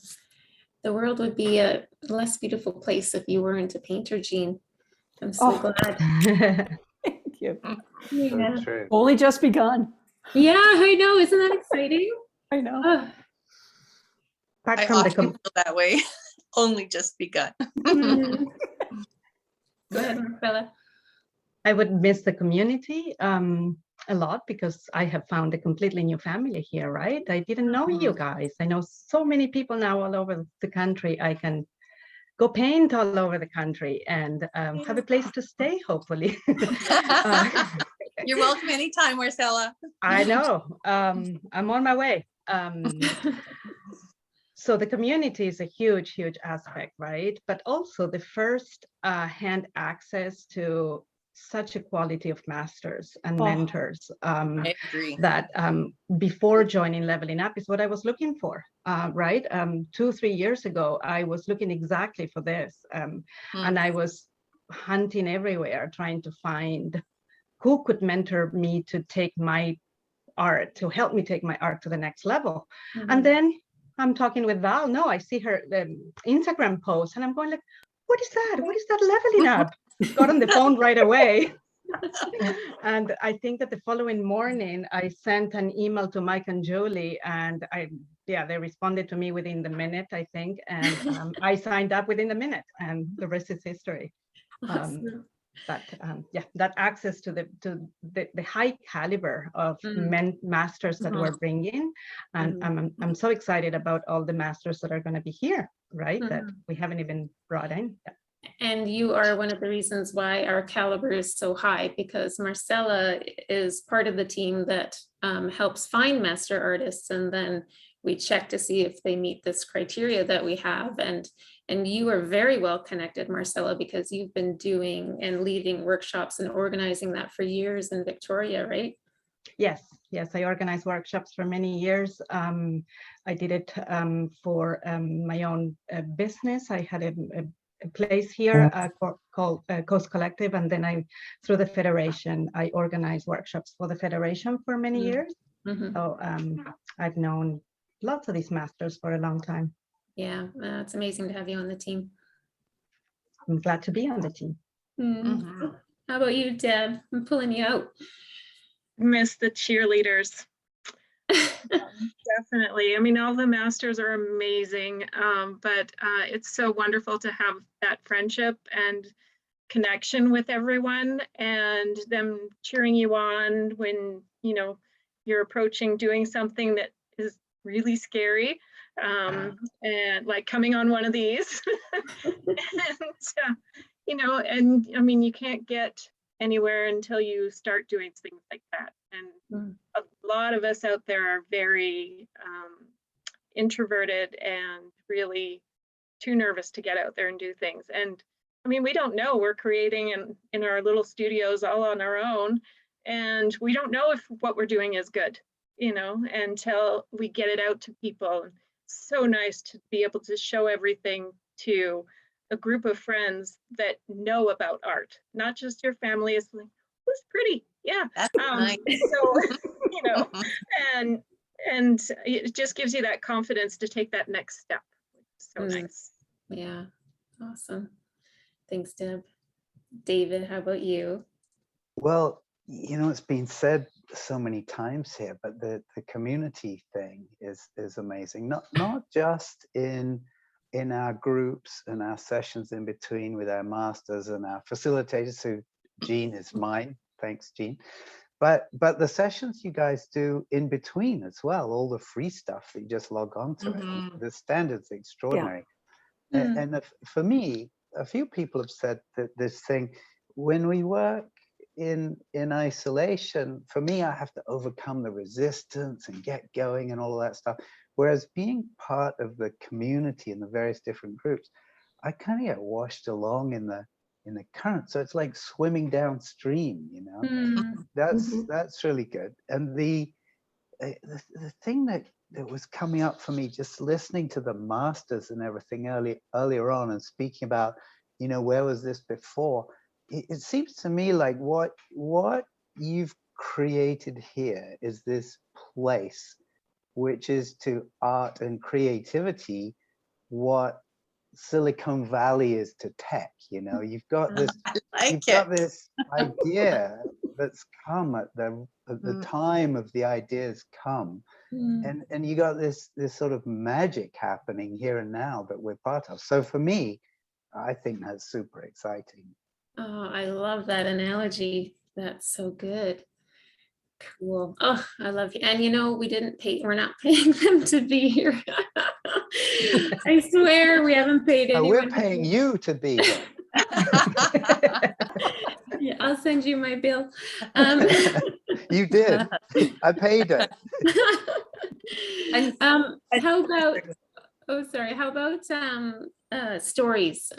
Speaker 4: The world would be a less beautiful place if you weren't a painter, Jean. I'm so glad.
Speaker 12: Thank you.
Speaker 4: Yeah.
Speaker 12: Only just begun.
Speaker 4: Yeah, I know. Isn't that exciting?
Speaker 12: I know.
Speaker 11: I often feel that way. Only just begun.
Speaker 4: Go ahead, Marcella.
Speaker 18: I would miss the community a lot because I have found a completely new family here, right? I didn't know you guys. I know so many people now all over the country. I can go paint all over the country and have a place to stay, hopefully.
Speaker 11: You're welcome anytime, Marcella.
Speaker 18: I know. I'm on my way. So the community is a huge, huge aspect, right? But also the first hand access to such a quality of masters and mentors
Speaker 11: I agree.
Speaker 18: that before joining Leveling Up is what I was looking for, right? 2-3 years ago, I was looking exactly for this. And I was hunting everywhere, trying to find who could mentor me to take my art, to help me take my art to the next level. And then I'm talking with Val. No, I see her Instagram post and I'm going like, what is that? What is that Leveling Up? Got on the phone right away. And I think that the following morning, I sent an email to Mike and Julie and they responded to me within the minute, I think. And I signed up within the minute and the rest is history.
Speaker 4: Awesome.
Speaker 18: That access to the high caliber of masters that we're bringing, and I'm so excited about all the masters that are going to be here, right? That we haven't even brought in.
Speaker 4: And you are one of the reasons why our caliber is so high, because Marcella is part of the team that helps find master artists, and then we check to see if they meet this criteria that we have. And you are very well connected, Marcella, because you've been doing and leading workshops and organizing that for years in Victoria, right?
Speaker 18: Yes, I organized workshops for many years. I did it for my own business. I had a place here called Coast Collective, and then through the Federation, I organize workshops for the Federation for many years. So I've known lots of these masters for a long time.
Speaker 4: Yeah, it's amazing to have you on the team.
Speaker 18: I'm glad to be on the team.
Speaker 4: How about you, Deb? I'm pulling you out.
Speaker 17: Miss the cheerleaders. Definitely. I mean, all the masters are amazing, but it's so wonderful to have that friendship and connection with everyone, and them cheering you on when you're approaching doing something that is really scary, and like coming on one of these. And I mean, you can't get anywhere until you start doing things like that. And a lot of us out there are very introverted and really too nervous to get out there and do things. And I mean, we don't know. We're creating in our little studios all on our own, and we don't know if what we're doing is good, until we get it out to people. It's so nice to be able to show everything to a group of friends that know about art, not just your family. Is like, who's pretty? Yeah.
Speaker 11: That's nice.
Speaker 17: So, and it just gives you that confidence to take that next step. So nice.
Speaker 4: Yeah. Awesome. Thanks, Deb. David, how about you?
Speaker 10: Well, it's been said so many times here, but the community thing is amazing. Not just in our groups and our sessions in between with our masters and our facilitators, who Jean is mine. Thanks, Jean. But the sessions you guys do in between as well, all the free stuff that you just log on to, the standards extraordinary. Yeah. And for me, a few people have said that this thing, when we work in isolation, for me, I have to overcome the resistance and get going and all of that stuff. Whereas being part of the community and the various different groups, I kind of get washed along in the current. So it's like swimming downstream, That's really good. And the thing that was coming up for me, just listening to the masters and everything earlier on and speaking about, where was this before? It seems to me like what you've created here is this place, which is to art and creativity what Silicon Valley is to tech. You've got this this idea that's come at the time of the ideas come, and you got this sort of magic happening here and now that we're part of. So for me, I think that's super exciting.
Speaker 4: Oh, I love that analogy. That's so good. Cool. Oh, I love you. And we're not paying them to be here. I swear we haven't paid anyone.
Speaker 10: We're paying you to be here.
Speaker 4: Yeah, I'll send you my bill.
Speaker 10: You did. I paid it.
Speaker 4: How about stories?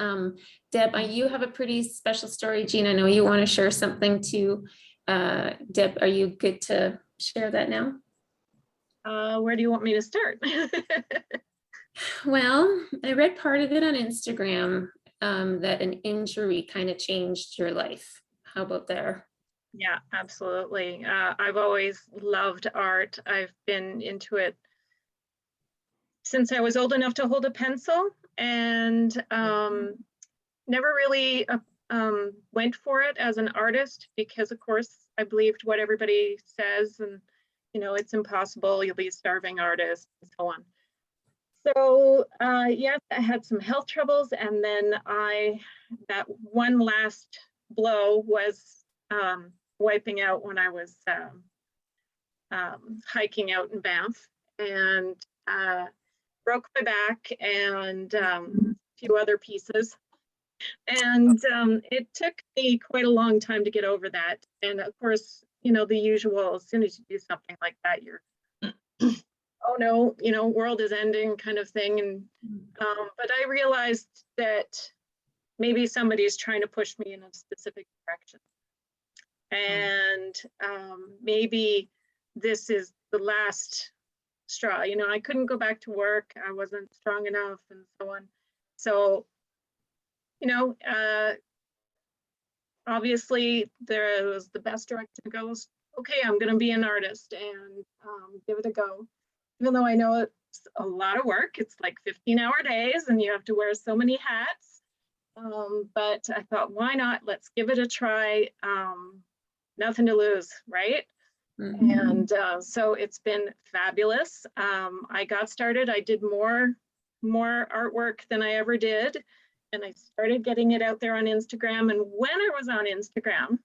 Speaker 4: Deb, you have a pretty special story. Jean, I know you want to share something too. Deb, are you good to share that now?
Speaker 17: Where do you want me to start?
Speaker 4: Well, I read part of it on Instagram, that an injury kind of changed your life. How about there?
Speaker 17: Yeah, absolutely. I've always loved art. I've been into it since I was old enough to hold a pencil, and never really went for it as an artist because, of course, I believed what everybody says, and it's impossible, you'll be a starving artist, and so on. So yes, I had some health troubles, and then that one last blow was wiping out when I was hiking out in Banff, and broke my back and a few other pieces. And it took me quite a long time to get over that. And of course, the usual, as soon as you do something like that, you're, oh no, world is ending kind of thing. And but I realized that maybe somebody's trying to push me in a specific direction. And maybe this is the last straw. I couldn't go back to work. I wasn't strong enough and so on. So obviously there was the best director goes, okay, I'm going to be an artist and give it a go. Even though I know it's a lot of work, it's like 15-hour days and you have to wear so many hats. But I thought, why not? Let's give it a try. Nothing to lose, right? And so it's been fabulous. I got started, I did more artwork than I ever did. And I started getting it out there on Instagram. And when I was on Instagram,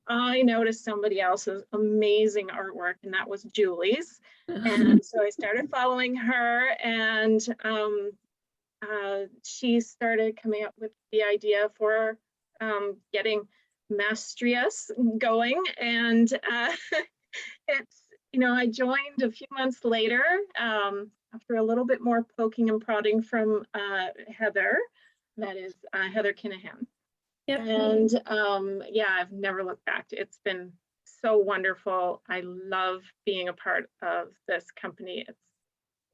Speaker 17: I noticed somebody else's amazing artwork, and that was Julie's. And so I started following her, and she started coming up with the idea for getting Mastrius going. And it's, I joined a few months later after a little bit more poking and prodding from Heather. That is Heather Kinahan. Yep. And yeah, I've never looked back. It's been so wonderful. I love being a part of this company.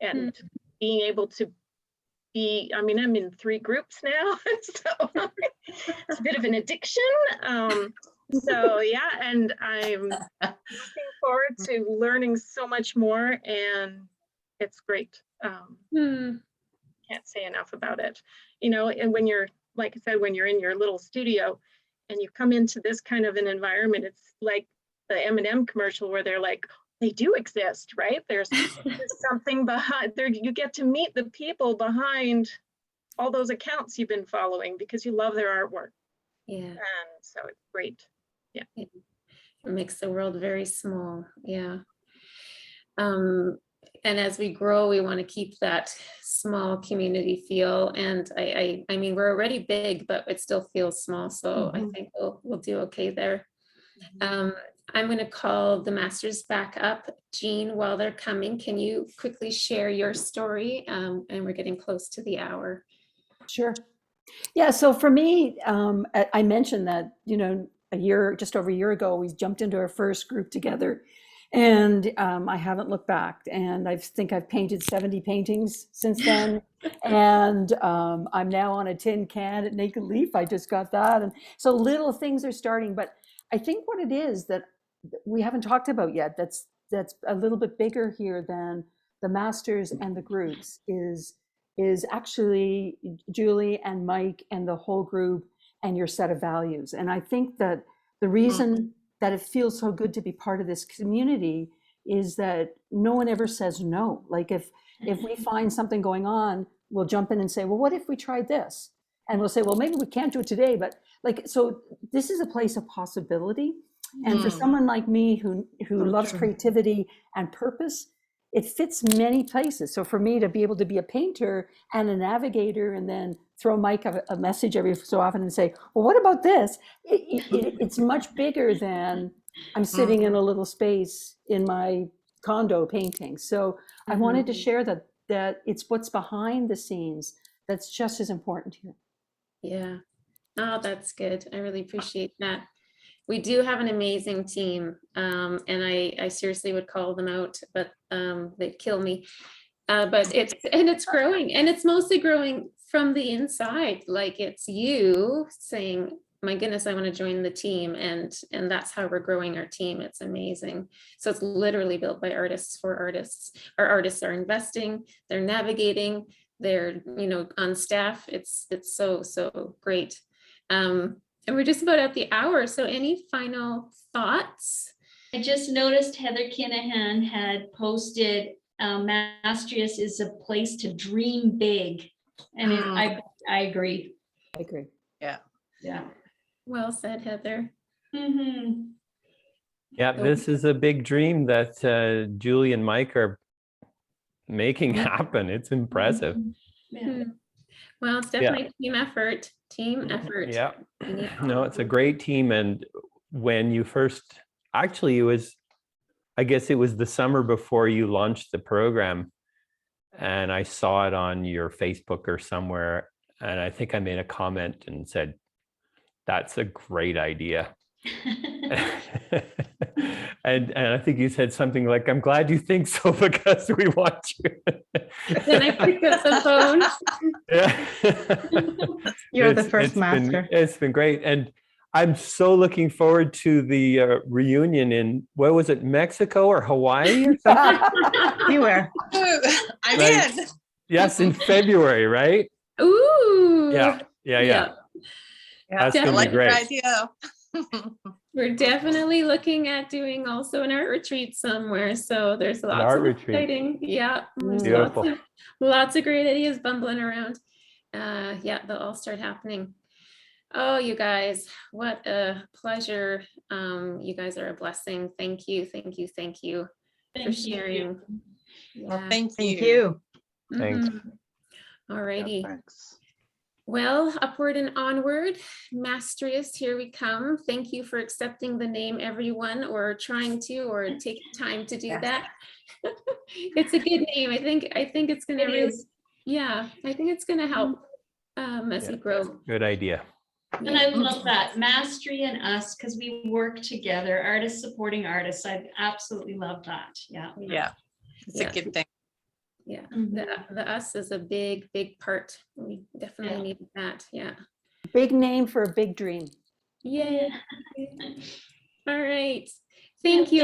Speaker 17: And being able to be, I'm in 3 groups now, so it's a bit of an addiction. So yeah, and I'm looking forward to learning so much more, and it's great. Can't say enough about it. And when you're, like I said, when you're in your little studio and you come into this kind of an environment, it's like the M&M commercial where they're like, they do exist, right? There's something behind there. You get to meet the people behind all those accounts you've been following because you love their artwork.
Speaker 4: Yeah.
Speaker 17: And so it's great. Yeah.
Speaker 4: It makes the world very small. Yeah. And as we grow, we want to keep that small community feel. And I mean, we're already big, but it still feels small. So I think we'll do okay there. I'm going to call the masters back up. Jean, while they're coming, can you quickly share your story? And we're getting close to the hour.
Speaker 12: Sure. Yeah. So for me, I mentioned that, just over a year ago, we jumped into our first group together. And I haven't looked back, and I think I've painted 70 paintings since then. And I'm now on a tin can at Naked Leaf. I just got that. And so little things are starting, but I think what it is that we haven't talked about yet, that's a little bit bigger here than the masters and the groups is actually Julie and Mike and the whole group and your set of values. And I think that the reason that it feels so good to be part of this community is that no one ever says no. Like if we find something going on, we'll jump in and say, well, what if we tried this? And we'll say, well, maybe we can't do it today, but so this is a place of possibility. And for someone like me who loves creativity and purpose, it fits many places. So for me to be able to be a painter and a navigator and then throw Mike a message every so often and say, well, what about this? It's much bigger than I'm sitting in a little space in my condo painting. So I wanted to share that it's what's behind the scenes that's just as important here.
Speaker 4: Yeah. Oh, that's good. I really appreciate that. We do have an amazing team, and I seriously would call them out, but they'd kill me. But it's growing, and it's mostly growing from the inside. Like it's you saying, my goodness, I want to join the team, and that's how we're growing our team. It's amazing. So it's literally built by artists for artists. Our artists are investing, they're navigating, they're on staff. It's so great. And we're just about at the hour. So any final thoughts?
Speaker 14: I just noticed Heather Kinahan had posted Mastrius is a place to dream big. And I agree.
Speaker 12: I agree.
Speaker 11: Yeah.
Speaker 14: Yeah.
Speaker 4: Well said, Heather.
Speaker 13: Yeah, this is a big dream that Julie and Mike are making happen. It's impressive.
Speaker 4: Yeah. Well, it's definitely a team effort. Team effort.
Speaker 13: Yeah. No, it's a great team. And when you first, actually, I guess it was the summer before you launched the program. And I saw it on your Facebook or somewhere. And I think I made a comment and said, that's a great idea. And I think you said something like, I'm glad you think so because we want you.
Speaker 4: Then I picked up the phone.
Speaker 13: Yeah.
Speaker 18: You're the first master.
Speaker 13: It's been great. And I'm so looking forward to the reunion in, what was it, Mexico or Hawaii or something?
Speaker 18: You were.
Speaker 11: I'm
Speaker 13: Like,
Speaker 11: in.
Speaker 13: yes, in February, right?
Speaker 4: Ooh.
Speaker 13: Yeah.
Speaker 11: Yeah,
Speaker 13: That's
Speaker 11: I
Speaker 13: going to
Speaker 11: like
Speaker 13: be great.
Speaker 11: your idea.
Speaker 4: We're definitely looking at doing also an art retreat somewhere. So there's lots
Speaker 13: art
Speaker 4: of
Speaker 13: retreat.
Speaker 4: exciting. Yeah. There's
Speaker 13: Beautiful.
Speaker 4: lots of great ideas bumbling around. Yeah, they'll all start happening. Oh, you guys, what a pleasure. You guys are a blessing. Thank you, thank you, thank you for sharing.
Speaker 11: Well,
Speaker 4: Yeah.
Speaker 11: thank you.
Speaker 18: Thank you.
Speaker 13: Thanks.
Speaker 4: All righty.
Speaker 10: Thanks.
Speaker 4: Well, upward and onward, Mastrius, here we come. Thank you for accepting the name, everyone, or trying to, or taking time to do that. It's a good name. I think it's gonna really, yeah, I think it's gonna help as we grow.
Speaker 13: Good idea.
Speaker 14: And I love that, mastery and us, because we work together, artists supporting artists. I absolutely love that. Yeah.
Speaker 11: Yeah, it's a good thing.
Speaker 4: Yeah, the us is a big part. We definitely need that. Yeah.
Speaker 12: Big name for a big dream.
Speaker 4: Yeah. All right. Thank you.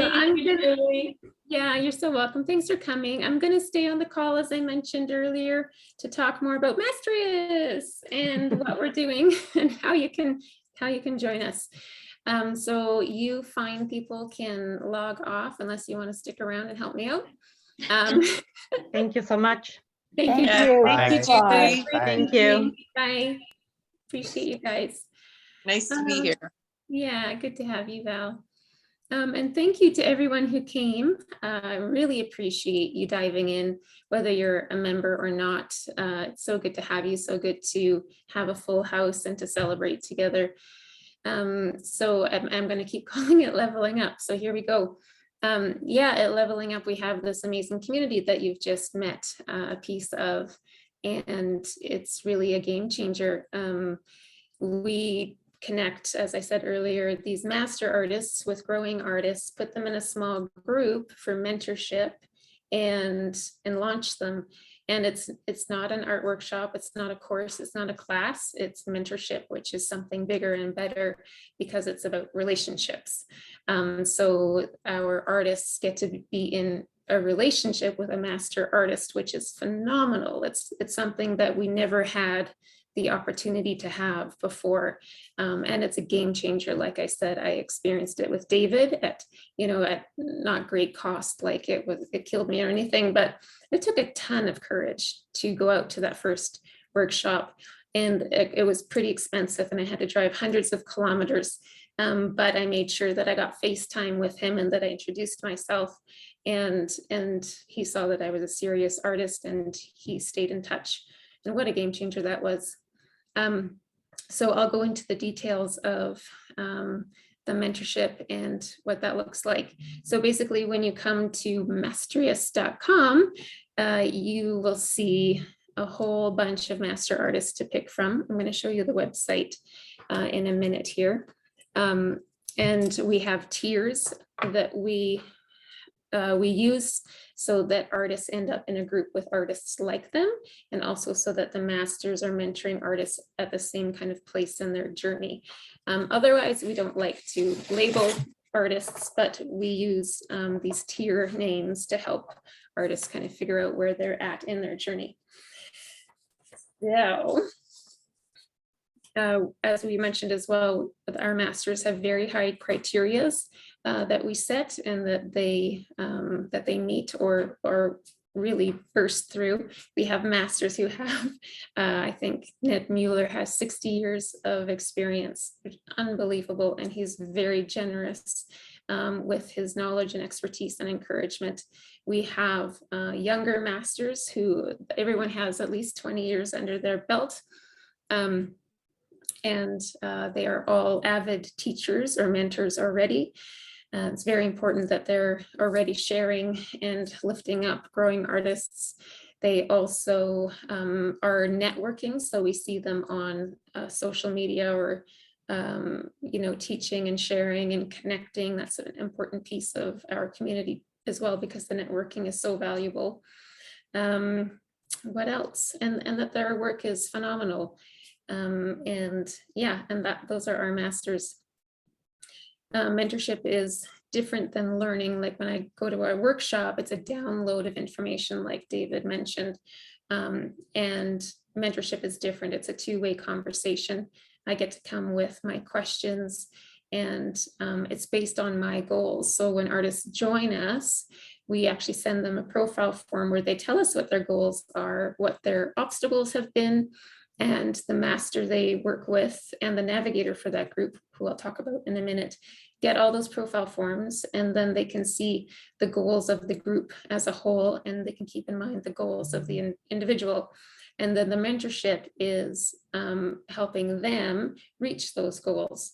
Speaker 4: Yeah, you're so welcome. Thanks for coming. I'm going to stay on the call, as I mentioned earlier, to talk more about Mastrius and what we're doing and how you can join us. So you fine people can log off unless you want to stick around and help me out.
Speaker 18: Thank you so much.
Speaker 4: Thank you.
Speaker 11: Thank you.
Speaker 18: Bye. Thank you.
Speaker 4: Bye. Appreciate you guys.
Speaker 11: Nice to be here.
Speaker 4: Yeah, good to have you, Val. And thank you to everyone who came. I really appreciate you diving in, whether you're a member or not. It's so good to have you, so good to have a full house and to celebrate together. So I'm going to keep calling it Leveling Up. So here we go. Yeah, at Leveling Up, we have this amazing community that you've just met a piece of, and it's really a game changer. We connect, as I said earlier, these master artists with growing artists, put them in a small group for mentorship and launch them. And it's not an art workshop, it's not a course, it's not a class, it's mentorship, which is something bigger and better because it's about relationships. So our artists get to be in a relationship with a master artist, which is phenomenal. It's something that we never had the opportunity to have before. And it's a game changer. Like I said, I experienced it with David at not great cost, like it killed me or anything, but it took a ton of courage to go out to that first workshop. And it was pretty expensive and I had to drive hundreds of kilometers. But I made sure that I got FaceTime with him and that I introduced myself, and he saw that I was a serious artist and he stayed in touch. And what a game changer that was. So I'll go into the details of the mentorship and what that looks like. So basically, when you come to mastrius.com, you will see a whole bunch of master artists to pick from. I'm going to show you the website in a minute here. And we have tiers that we use so that artists end up in a group with artists like them, and also so that the masters are mentoring artists at the same kind of place in their journey. Otherwise, we don't like to label artists, but we use these tier names to help artists kind of figure out where they're at in their journey. So, as we mentioned as well, our masters have very high criterias that we set and that they meet or really burst through. We have masters who have, I think Ned Mueller has 60 years of experience, unbelievable, and he's very generous with his knowledge and expertise and encouragement. We have younger masters who everyone has at least 20 years under their belt. And they are all avid teachers or mentors already. It's very important that they're already sharing and lifting up growing artists. They also are networking, so we see them on social media or you know, teaching and sharing and connecting. That's an important piece of our community as well, because the networking is so valuable. What else? And that their work is phenomenal. And yeah, and those are our masters. Mentorship is different than learning. Like when I go to a workshop, it's a download of information, like David mentioned. And mentorship is different. It's a two-way conversation. I get to come with my questions, and it's based on my goals. So when artists join us, we actually send them a profile form where they tell us what their goals are, what their obstacles have been, and the master they work with and the navigator for that group, who I'll talk about in a minute, get all those profile forms, and then they can see the goals of the group as a whole, and they can keep in mind the goals of the individual. And then the mentorship is helping them reach those goals.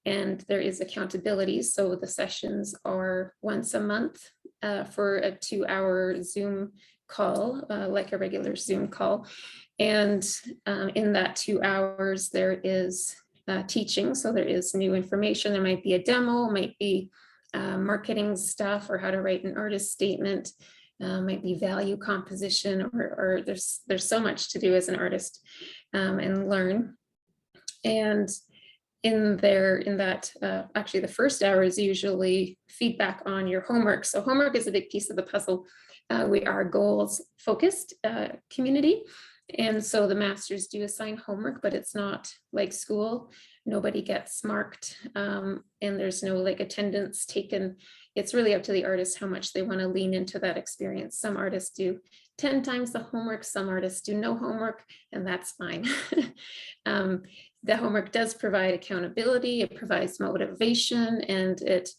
Speaker 4: And there is accountability. So the sessions are once a month for a 2-hour Zoom call, like a regular Zoom call. And in that 2 hours, there is teaching. So there is new information. There might be a demo, might be marketing stuff, or how to write an artist statement, might be value composition, or there's so much to do as an artist and learn. And actually the first hour is usually feedback on your homework. So homework is a big piece of the puzzle. We are goals focused community. And so the masters do assign homework, but it's not like school. Nobody gets marked, and there's no like attendance taken. It's really up to the artist how much they want to lean into that experience. Some artists do 10 times the homework, some artists do no homework, and that's fine. The homework does provide accountability, it provides motivation, and it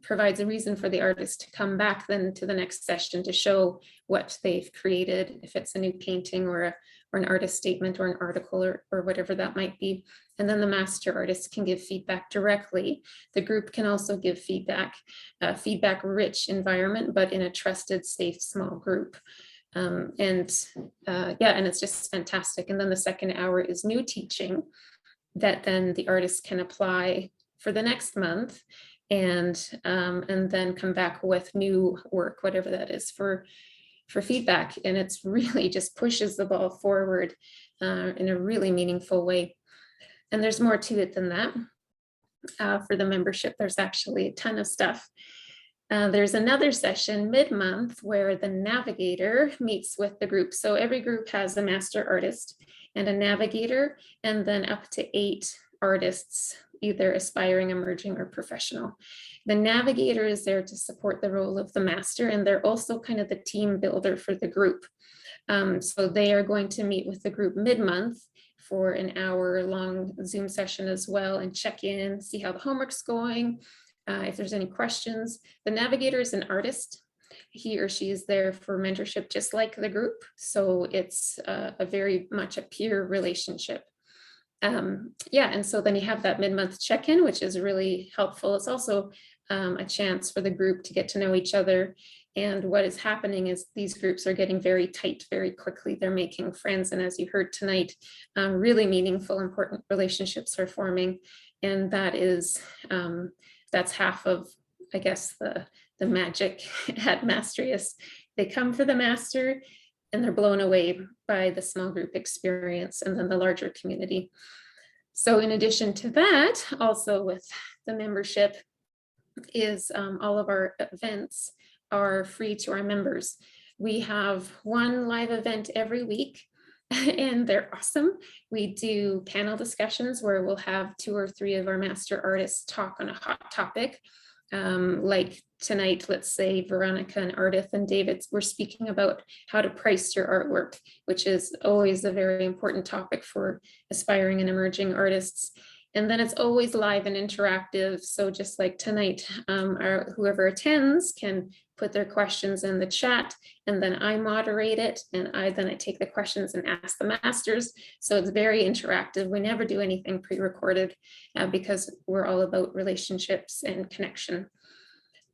Speaker 4: provides a reason for the artist to come back then to the next session to show what they've created, if it's a new painting or an artist statement or an article or whatever that might be. And then the master artist can give feedback directly. The group can also give feedback, feedback-rich environment, but in a trusted, safe, small group. And it's just fantastic. And then the second hour is new teaching that then the artist can apply for the next month, and then come back with new work, whatever that is, for feedback. And it's really just pushes the ball forward in a really meaningful way. And there's more to it than that. For the membership, there's actually a ton of stuff. There's another session mid-month where the navigator meets with the group. So every group has a master artist and a navigator, and then up to 8 artists, either aspiring, emerging, or professional. The navigator is there to support the role of the master, and they're also kind of the team builder for the group. So they are going to meet with the group mid-month for an hour-long Zoom session as well, and check in, see how the homework's going, if there's any questions. The navigator is an artist. He or she is there for mentorship, just like the group. So it's a very much a peer relationship. And so then you have that mid-month check-in, which is really helpful. It's also a chance for the group to get to know each other. And what is happening is these groups are getting very tight very quickly. They're making friends. And as you heard tonight, really meaningful, important relationships are forming. And that is, that's half of, I guess, the magic at Mastrius. They come for the master, and they're blown away by the small group experience and then the larger community. So in addition to that, also with the membership is all of our events are free to our members. We have one live event every week, and they're awesome. We do panel discussions where we'll have 2 or 3 of our master artists talk on a hot topic. Like tonight, let's say Veronica and Ardith and David were speaking about how to price your artwork, which is always a very important topic for aspiring and emerging artists. And then it's always live and interactive. So just like tonight, whoever attends can put their questions in the chat, and then I moderate it, and I take the questions and ask the masters. So it's very interactive. We never do anything pre-recorded because we're all about relationships and connection.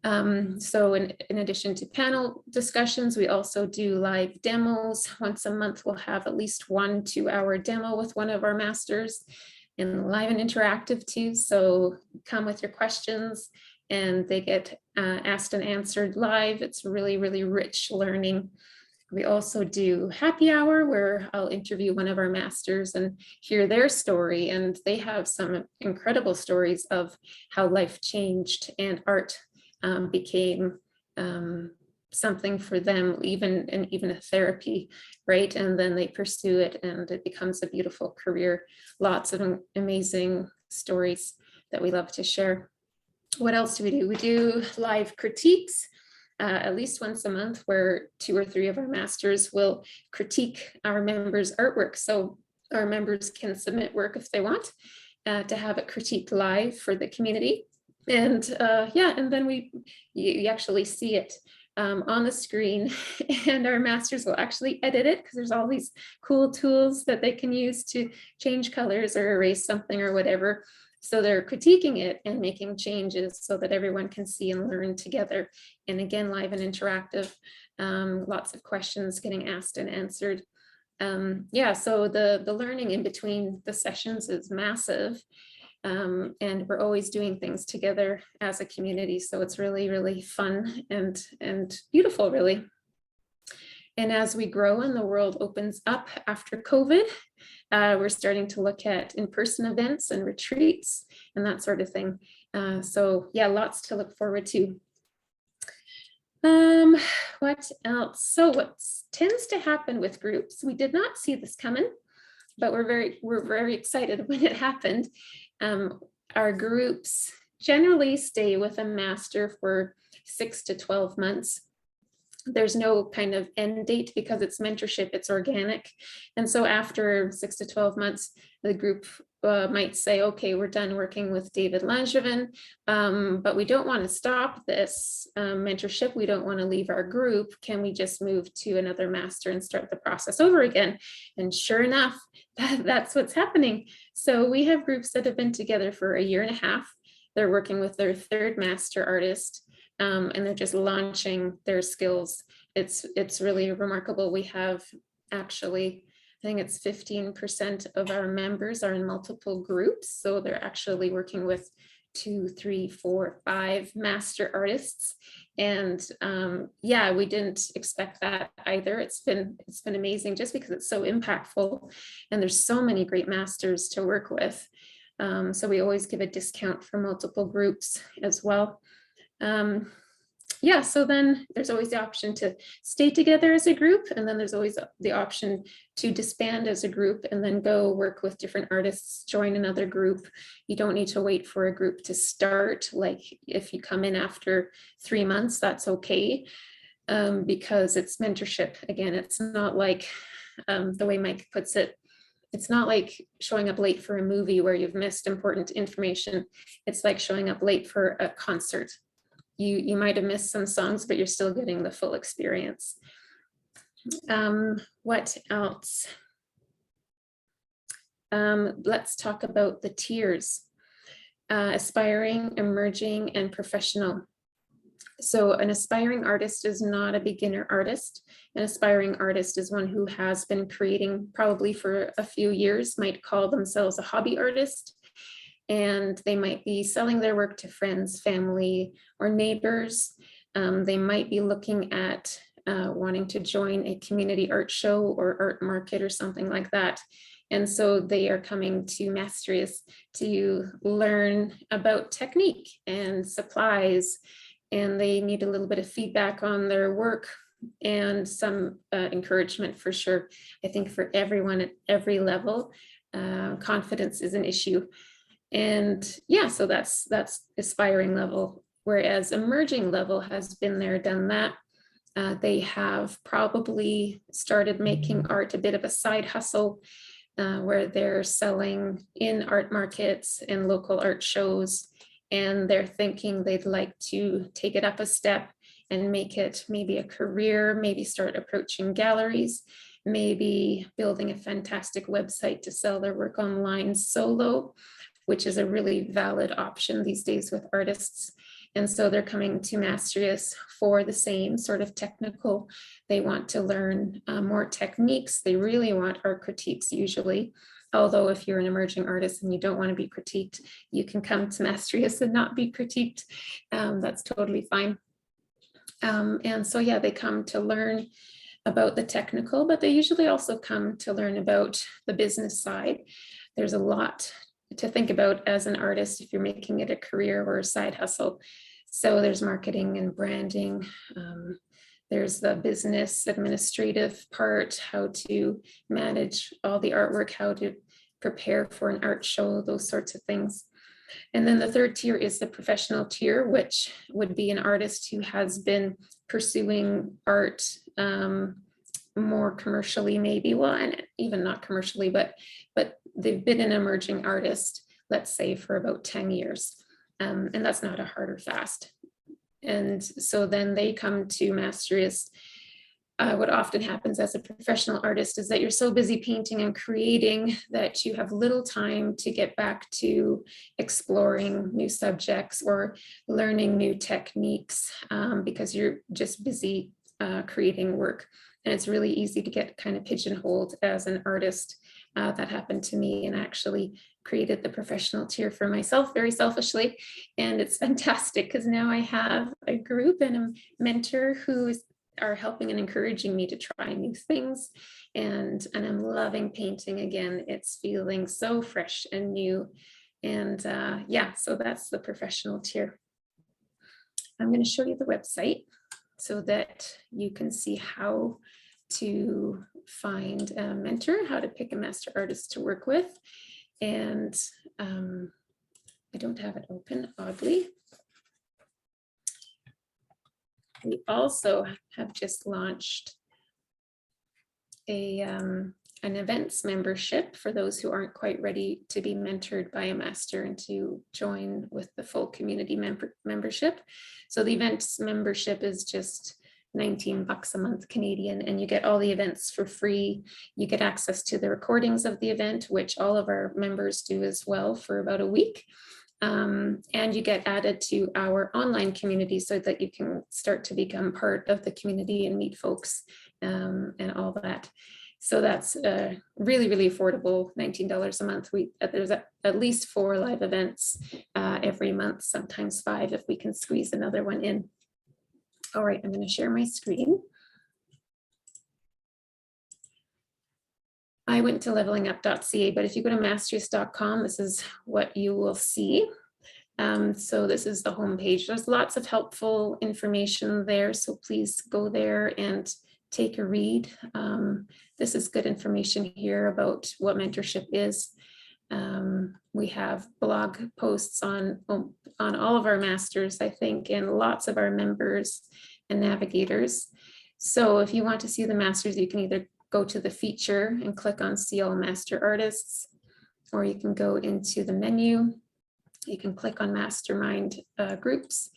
Speaker 4: So in addition to panel discussions, we also do live demos. Once a month, we'll have at least 1 2-hour demo with one of our masters. and live and interactive too. So come with your questions and they get asked and answered live. It's really, really rich learning. We also do happy hour where I'll interview one of our masters and hear their story. And they have some incredible stories of how life changed and art became something for them, even a therapy, right? And then they pursue it and it becomes a beautiful career. Lots of amazing stories that we love to share. What else do? We do live critiques. At least once a month, where 2 or 3 of our masters will critique our members' artwork. So our members can submit work if they want to have it critiqued live for the community. And yeah, and then you actually see it on the screen, and our masters will actually edit it because there's all these cool tools that they can use to change colors or erase something or whatever. So they're critiquing it and making changes so that everyone can see and learn together. And again, live and interactive, lots of questions getting asked and answered. Yeah, so the learning in between the sessions is massive. And we're always doing things together as a community. So it's really, really fun and beautiful, really. And as we grow and the world opens up after COVID, we're starting to look at in-person events and retreats and that sort of thing. So yeah, lots to look forward to. What else? So what tends to happen with groups, we did not see this coming, but we're very excited when it happened. Our groups generally stay with a master for 6 to 12 months. There's no kind of end date because it's mentorship, it's organic. And so after 6 to 12 months, the group might say, okay, we're done working with David Langevin, but we don't want to stop this mentorship. We don't want to leave our group. Can we just move to another master and start the process over again? And sure enough, that's what's happening. So we have groups that have been together for 1.5 years. They're working with their 3rd master artist. And they're just launching their skills. It's really remarkable. We have actually, I think it's 15% of our members are in multiple groups. So they're actually working with 2, 3, 4, 5 master artists. And yeah, we didn't expect that either. It's been amazing just because it's so impactful and there's so many great masters to work with. So we always give a discount for multiple groups as well. Yeah, so then there's always the option to stay together as a group, and then there's always the option to disband as a group and then go work with different artists, join another group. You don't need to wait for a group to start. Like if you come in after 3 months, that's okay, because it's mentorship. Again, it's not like the way Mike puts it, it's not like showing up late for a movie where you've missed important information. It's like showing up late for a concert. You might have missed some songs, but you're still getting the full experience. What else? Let's talk about the tiers. Aspiring, emerging, and professional. So an aspiring artist is not a beginner artist. An aspiring artist is one who has been creating probably for a few years, might call themselves a hobby artist. And they might be selling their work to friends, family, or neighbors. They might be looking at wanting to join a community art show or art market or something like that. And so they are coming to Mastrius to learn about technique and supplies, and they need a little bit of feedback on their work and some encouragement for sure. I think for everyone at every level, confidence is an issue. And yeah, so that's aspiring level, whereas emerging level has been there, done that. They have probably started making art a bit of a side hustle, where they're selling in art markets and local art shows, and they're thinking they'd like to take it up a step and make it maybe a career, maybe start approaching galleries, maybe building a fantastic website to sell their work online solo, which is a really valid option these days with artists. And so they're coming to Mastrius for the same sort of technical. They want to learn more techniques. They really want art critiques usually. Although if you're an emerging artist and you don't want to be critiqued, you can come to Mastrius and not be critiqued. That's totally fine. And so, yeah, they come to learn about the technical, but they usually also come to learn about the business side. There's a lot to think about as an artist if you're making it a career or a side hustle. So there's marketing and branding. There's the business administrative part, how to manage all the artwork, how to prepare for an art show, those sorts of things. And then the third tier is the professional tier, which would be an artist who has been pursuing art more commercially, maybe, well, and even not commercially, but they've been an emerging artist, let's say, for about 10 years. And that's not a hard or fast. And so then they come to Mastrius. What often happens as a professional artist is that you're so busy painting and creating that you have little time to get back to exploring new subjects or learning new techniques because you're just busy creating work. And it's really easy to get kind of pigeonholed as an artist. That happened to me, and actually created the professional tier for myself very selfishly. And it's fantastic because now I have a group and a mentor who are helping and encouraging me to try new things. And I'm loving painting again. It's feeling so fresh and new. And yeah, so that's the professional tier. I'm going to show you the website so that you can see how to find a mentor, how to pick a master artist to work with. And I don't have it open, oddly. We also have just launched an events membership for those who aren't quite ready to be mentored by a master and to join with the full community membership. So the events membership is just $19 a month Canadian, and you get all the events for free. You get access to the recordings of the event, which all of our members do as well for about a week. And you get added to our online community so that you can start to become part of the community and meet folks and all that. So that's really, really affordable, $19 a month. There's at least 4 live events every month, sometimes 5 if we can squeeze another one in. All right, I'm going to share my screen. I went to levellingup.ca, but if you go to mastrius.com, this is what you will see. So this is the homepage. There's lots of helpful information there, so please go there and take a read. This is good information here about what mentorship is. We have blog posts on all of our masters, I think, and lots of our members and navigators. So if you want to see the masters, you can either go to the feature and click on See All Master Artists, or you can go into the menu. You can click on Mastermind Groups.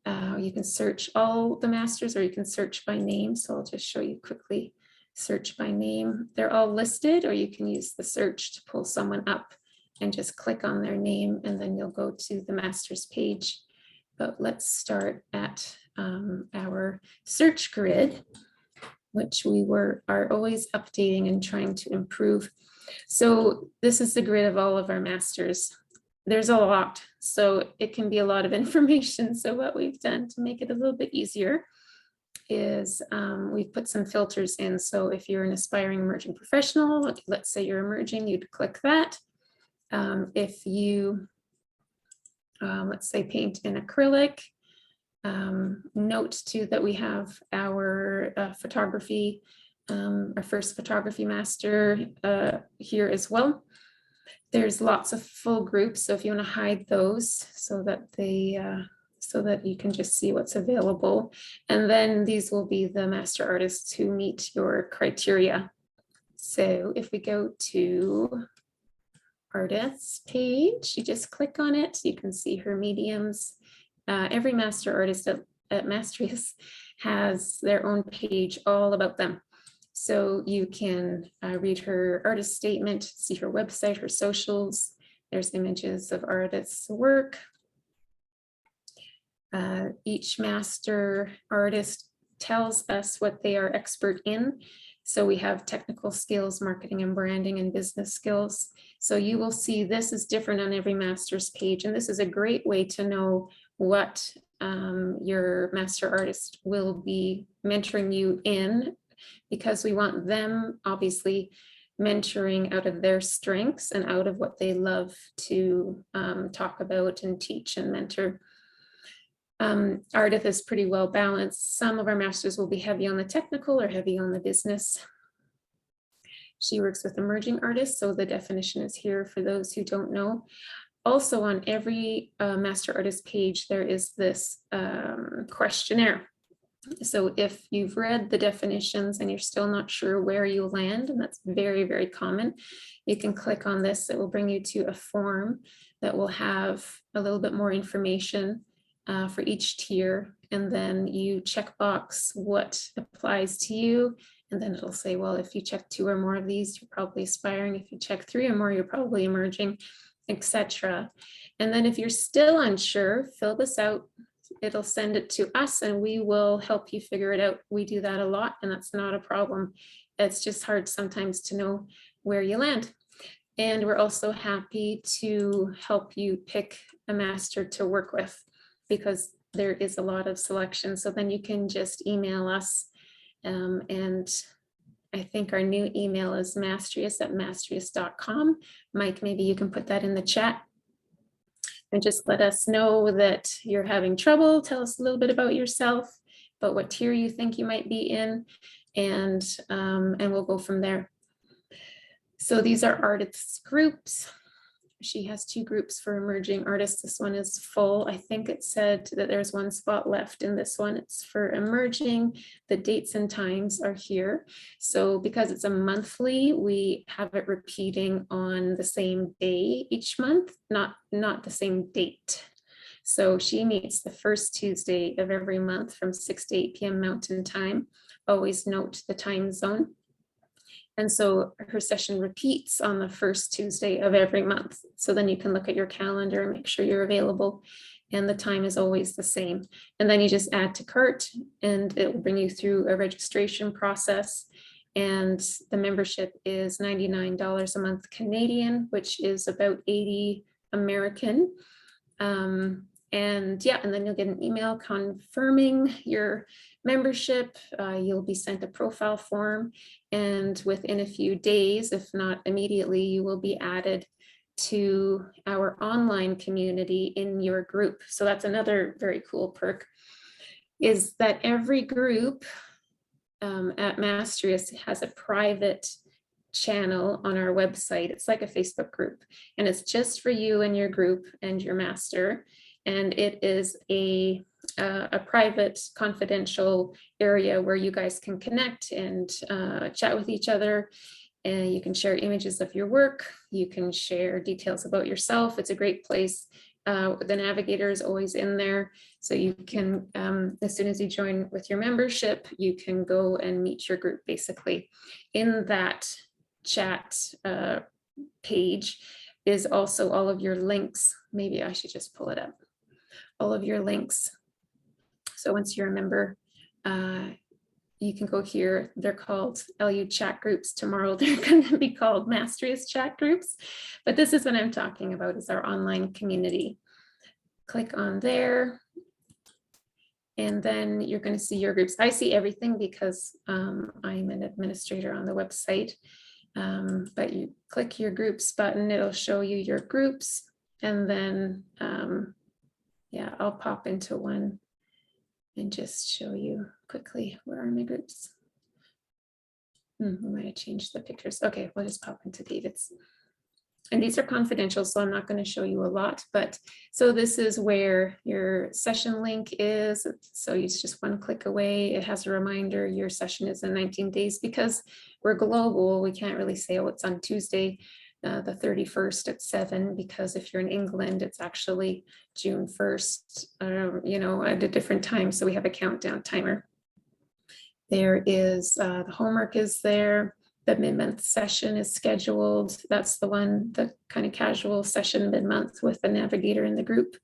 Speaker 4: You can search all the masters, or you can search by name. So I'll just show you quickly. Search by name. They're all listed, or you can use the search to pull someone up and just click on their name, and then you'll go to the masters page. But let's start at our search grid, which we are always updating and trying to improve. So this is the grid of all of our masters. There's a lot, so it can be a lot of information. So what we've done to make it a little bit easier is we've put some filters in. So if you're an aspiring emerging professional, let's say you're emerging, you'd click that. If you, let's say, paint in acrylic, note too that we have our photography, our first photography master here as well. There's lots of full groups, so if you want to hide those so that they so that you can just see what's available. And then these will be the master artists who meet your criteria. So if we go to artists page, you just click on it, you can see her mediums. Every master artist at Mastrius has their own page all about them. So you can read her artist statement, see her website, her socials. There's images of artists' work. Each master artist tells us what they are expert in. So we have technical skills, marketing and branding, and business skills. So you will see this is different on every master's page. And this is a great way to know what your master artist will be mentoring you in, because we want them obviously mentoring out of their strengths and out of what they love to talk about and teach and mentor. Ardith is pretty well balanced. Some of our masters will be heavy on the technical or heavy on the business. She works with emerging artists, so the definition is here for those who don't know. Also on every master artist page, there is this questionnaire. So if you've read the definitions and you're still not sure where you land, and that's very, very common, you can click on this. It will bring you to a form that will have a little bit more information for each tier. And then you check box what applies to you. And then it'll say, well, if you check 2 or more of these, you're probably aspiring. If you check 3 or more, you're probably emerging, etc. And then if you're still unsure, fill this out. It'll send it to us and we will help you figure it out. We do that a lot and that's not a problem. It's just hard sometimes to know where you land. And we're also happy to help you pick a master to work with, because there is a lot of selection. So then you can just email us. And I think our new email is mastrius@mastrius.com. Mike, maybe you can put that in the chat. And just let us know that you're having trouble. Tell us a little bit about yourself, about what tier you think you might be in, and we'll go from there. So these are artists groups. She has 2 groups for emerging artists. This one is full. I think it said that there's 1 spot left in this one. It's for emerging. The dates and times are here. So because it's a monthly, we have it repeating on the same day each month, not the same date. So she meets the first Tuesday of every month from 6 to 8 p.m. Mountain Time. Always note the time zone. And so her session repeats on the first Tuesday of every month. So then you can look at your calendar and make sure you're available. And the time is always the same. And then you just add to cart and it will bring you through a registration process. And the membership is $99 a month Canadian, which is about 80 American. And then you'll get an email confirming your membership. You'll be sent a profile form, and within a few days, if not immediately, you will be added to our online community in your group. So that's another very cool perk, is that every group at Mastrius has a private channel on our website. It's like a Facebook group, and it's just for you and your group and your master. And it is a private, confidential area where you guys can connect and chat with each other. And you can share images of your work. You can share details about yourself. It's a great place. The navigator is always in there. So you can, as soon as you join with your membership, you can go and meet your group basically. In that chat page is also all of your links. Maybe I should just pull it up. All of your links. So once you're a member, you can go here. They're called LU chat groups. Tomorrow they're going to be called Mastrius chat groups. But this is what I'm talking about, is our online community. Click on there. And then you're going to see your groups. I see everything because I'm an administrator on the website. But you click your groups button, it'll show you your groups. And then yeah, I'll pop into one and just show you quickly where are my groups. We might have changed the pictures. Okay, we'll just pop into David's. And these are confidential, so I'm not going to show you a lot, but so this is where your session link is. So it's just 1 click away. It has a reminder your session is in 19 days. Because we're global, we can't really say, oh, it's on Tuesday, the 31st at 7, because if you're in England, it's actually June 1st, you know, at a different time. So we have a countdown timer. There is the homework is there. The mid-month session is scheduled. That's the one, the kind of casual session mid-month with the navigator in the group.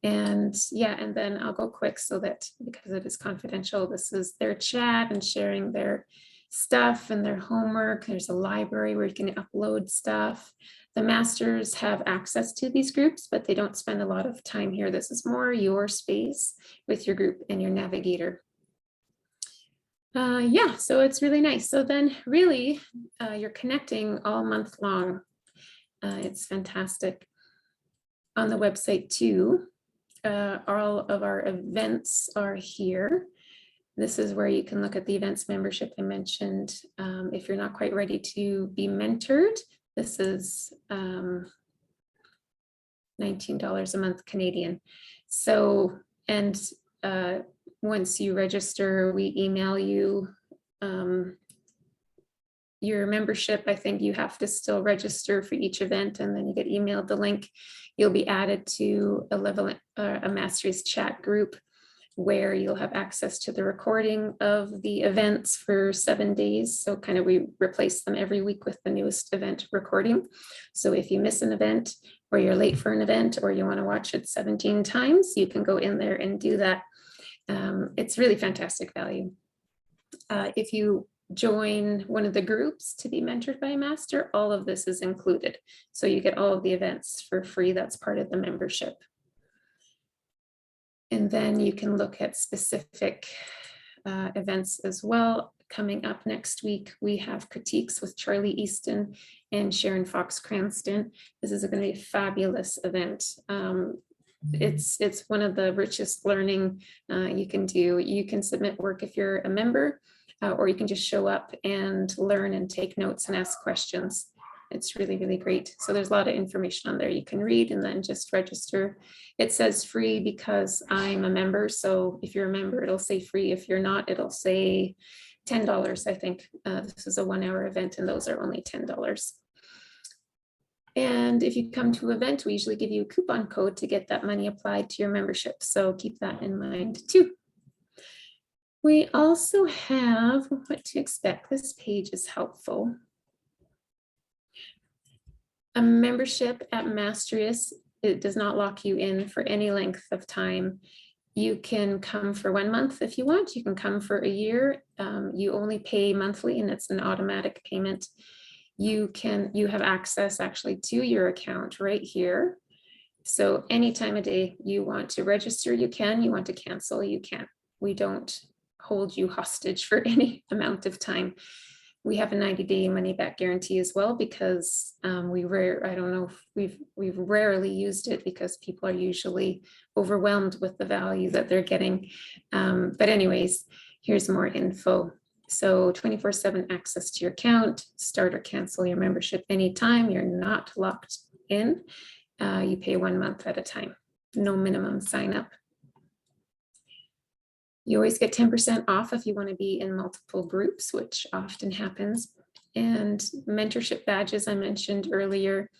Speaker 4: And yeah, and then I'll go quick so that because it is confidential, this is their chat and sharing their stuff and their homework. There's a library where you can upload stuff. The masters have access to these groups, but they don't spend a lot of time here. This is more your space with your group and your navigator. Yeah, so it's really nice. So then really you're connecting all month long. It's fantastic. On the website too, all of our events are here. This is where you can look at the events membership I mentioned. If you're not quite ready to be mentored, this is $19 a month Canadian. So, and once you register, we email you your membership. I think you have to still register for each event, and then you get emailed the link. You'll be added to a Mastrius chat group where you'll have access to the recording of the events for 7 days. So kind of we replace them every week with the newest event recording. So if you miss an event or you're late for an event or you want to watch it 17 times, you can go in there and do that. It's really fantastic value. If you join one of the groups to be mentored by a master, all of this is included. So you get all of the events for free. That's part of the membership. And then you can look at specific events as well. Coming up next week, we have critiques with Charlie Easton and Sharon Fox Cranston. This is going to be a fabulous event. It's one of the richest learning you can do. You can submit work if you're a member, or you can just show up and learn and take notes and ask questions. It's really, really great. So there's a lot of information on there you can read and then just register. It says free because I'm a member. So if you're a member, it'll say free. If you're not, it'll say $10, I think. This is a 1 hour event and those are only $10. And if you come to an event, we usually give you a coupon code to get that money applied to your membership. So keep that in mind too. We also have what to expect. This page is helpful. A membership at Mastrius, it does not lock you in for any length of time. You can come for 1 month if you want. You can come for a year. You only pay monthly and it's an automatic payment. You have access actually to your account right here. So any time of day you want to register, you can. You want to cancel, you can. We don't hold you hostage for any amount of time. We have a 90-day money-back guarantee as well because I don't know if we've rarely used it because people are usually overwhelmed with the value that they're getting. But anyways, here's more info. So 24/7 access to your account, start or cancel your membership anytime. You're not locked in. You pay 1 month at a time. No minimum sign up. You always get 10% off if you want to be in multiple groups, which often happens. And mentorship badges I mentioned earlier.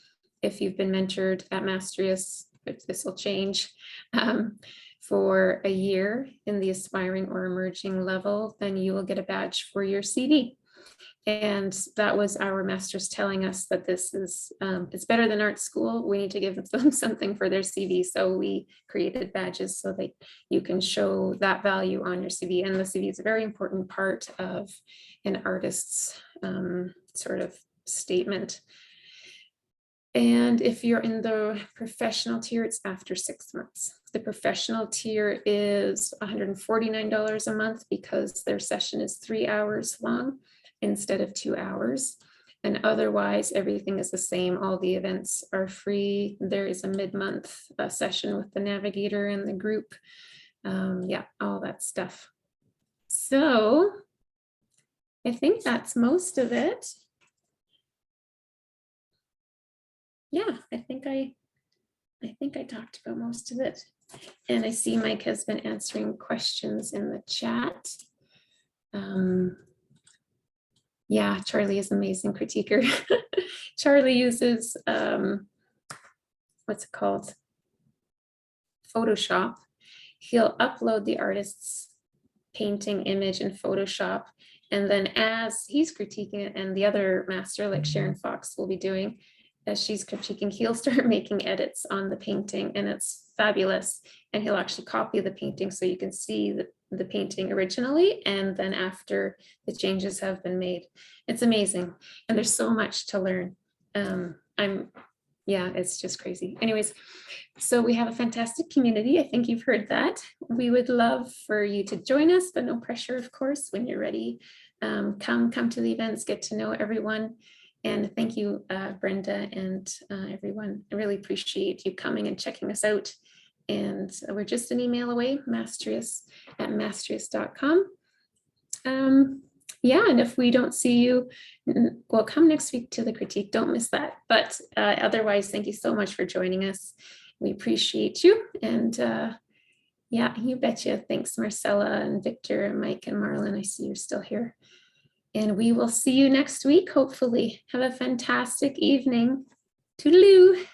Speaker 4: If you've been mentored at Mastrius, this will change for a year in the aspiring or emerging level, then you will get a badge for your CV. And that was our masters telling us that this is, it's better than art school. We need to give them something for their CV. So we created badges so that you can show that value on your CV. And the CV is a very important part of an artist's sort of statement. And if you're in the professional tier, it's after 6 months. The professional tier is $149 a month because their session is 3 hours long instead of 2 hours. And otherwise, everything is the same. All the events are free. There is a mid-month session with the navigator and the group. Yeah, all that stuff. So I think that's most of it. Yeah, I think I talked about most of it. And I see Mike has been answering questions in the chat. Yeah, Charlie is an amazing critiquer. Charlie uses, what's it called? Photoshop. He'll upload the artist's painting image in Photoshop. And then as he's critiquing it and the other master like Sharon Fox will be doing, as she's critiquing, he'll start making edits on the painting and it's fabulous. And he'll actually copy the painting so you can see the painting originally, and then after the changes have been made. It's amazing. And there's so much to learn. Yeah, it's just crazy. Anyways, so we have a fantastic community. I think you've heard that. We would love for you to join us, but no pressure, of course. When you're ready, come to the events, get to know everyone. And thank you, Brenda and everyone. I really appreciate you coming and checking us out. And we're just an email away, mastrius@mastrius.com. Yeah, and if we don't see you, well, come next week to the critique. Don't miss that. But otherwise, thank you so much for joining us. We appreciate you. And yeah, you betcha. Thanks, Marcella and Victor and Mike and Marlon. I see you're still here. And we will see you next week, hopefully. Have a fantastic evening. Toodaloo.